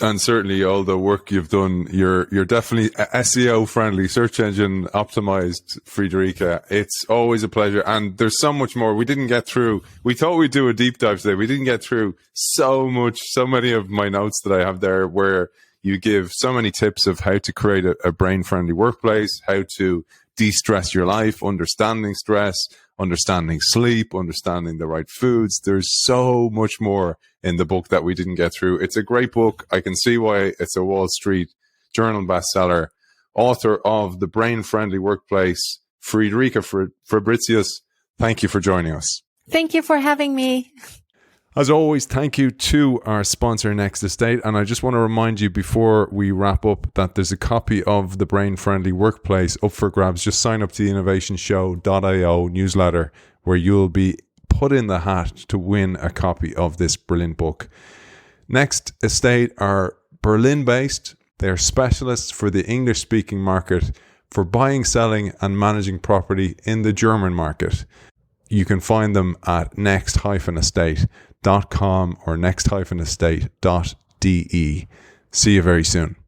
And certainly all the work you've done, you're definitely SEO friendly, search engine optimized, Friederike. It's always a pleasure. And there's so much more we didn't get through. We thought we'd do a deep dive today. We didn't get through so many of my notes that I have there, where you give so many tips of how to create a brain friendly workplace, how to de-stress your life, understanding stress, understanding sleep, understanding the right foods. There's so much more in the book that we didn't get through. It's a great book. I can see why it's a Wall Street Journal bestseller. Author of The Brain-Friendly Workplace, Friederike Fabritius. Thank you for joining us. Thank you for having me. As always, thank you to our sponsor, Next Estate. And I just want to remind you before we wrap up that there's a copy of The Brain-Friendly Workplace up for grabs. Just sign up to the innovationshow.io newsletter, where you'll be put in the hat to win a copy of this brilliant book. Next Estate are Berlin-based. They're specialists for the English-speaking market for buying, selling, and managing property in the German market. You can find them at next-estate.com or next-estate.de. See you very soon.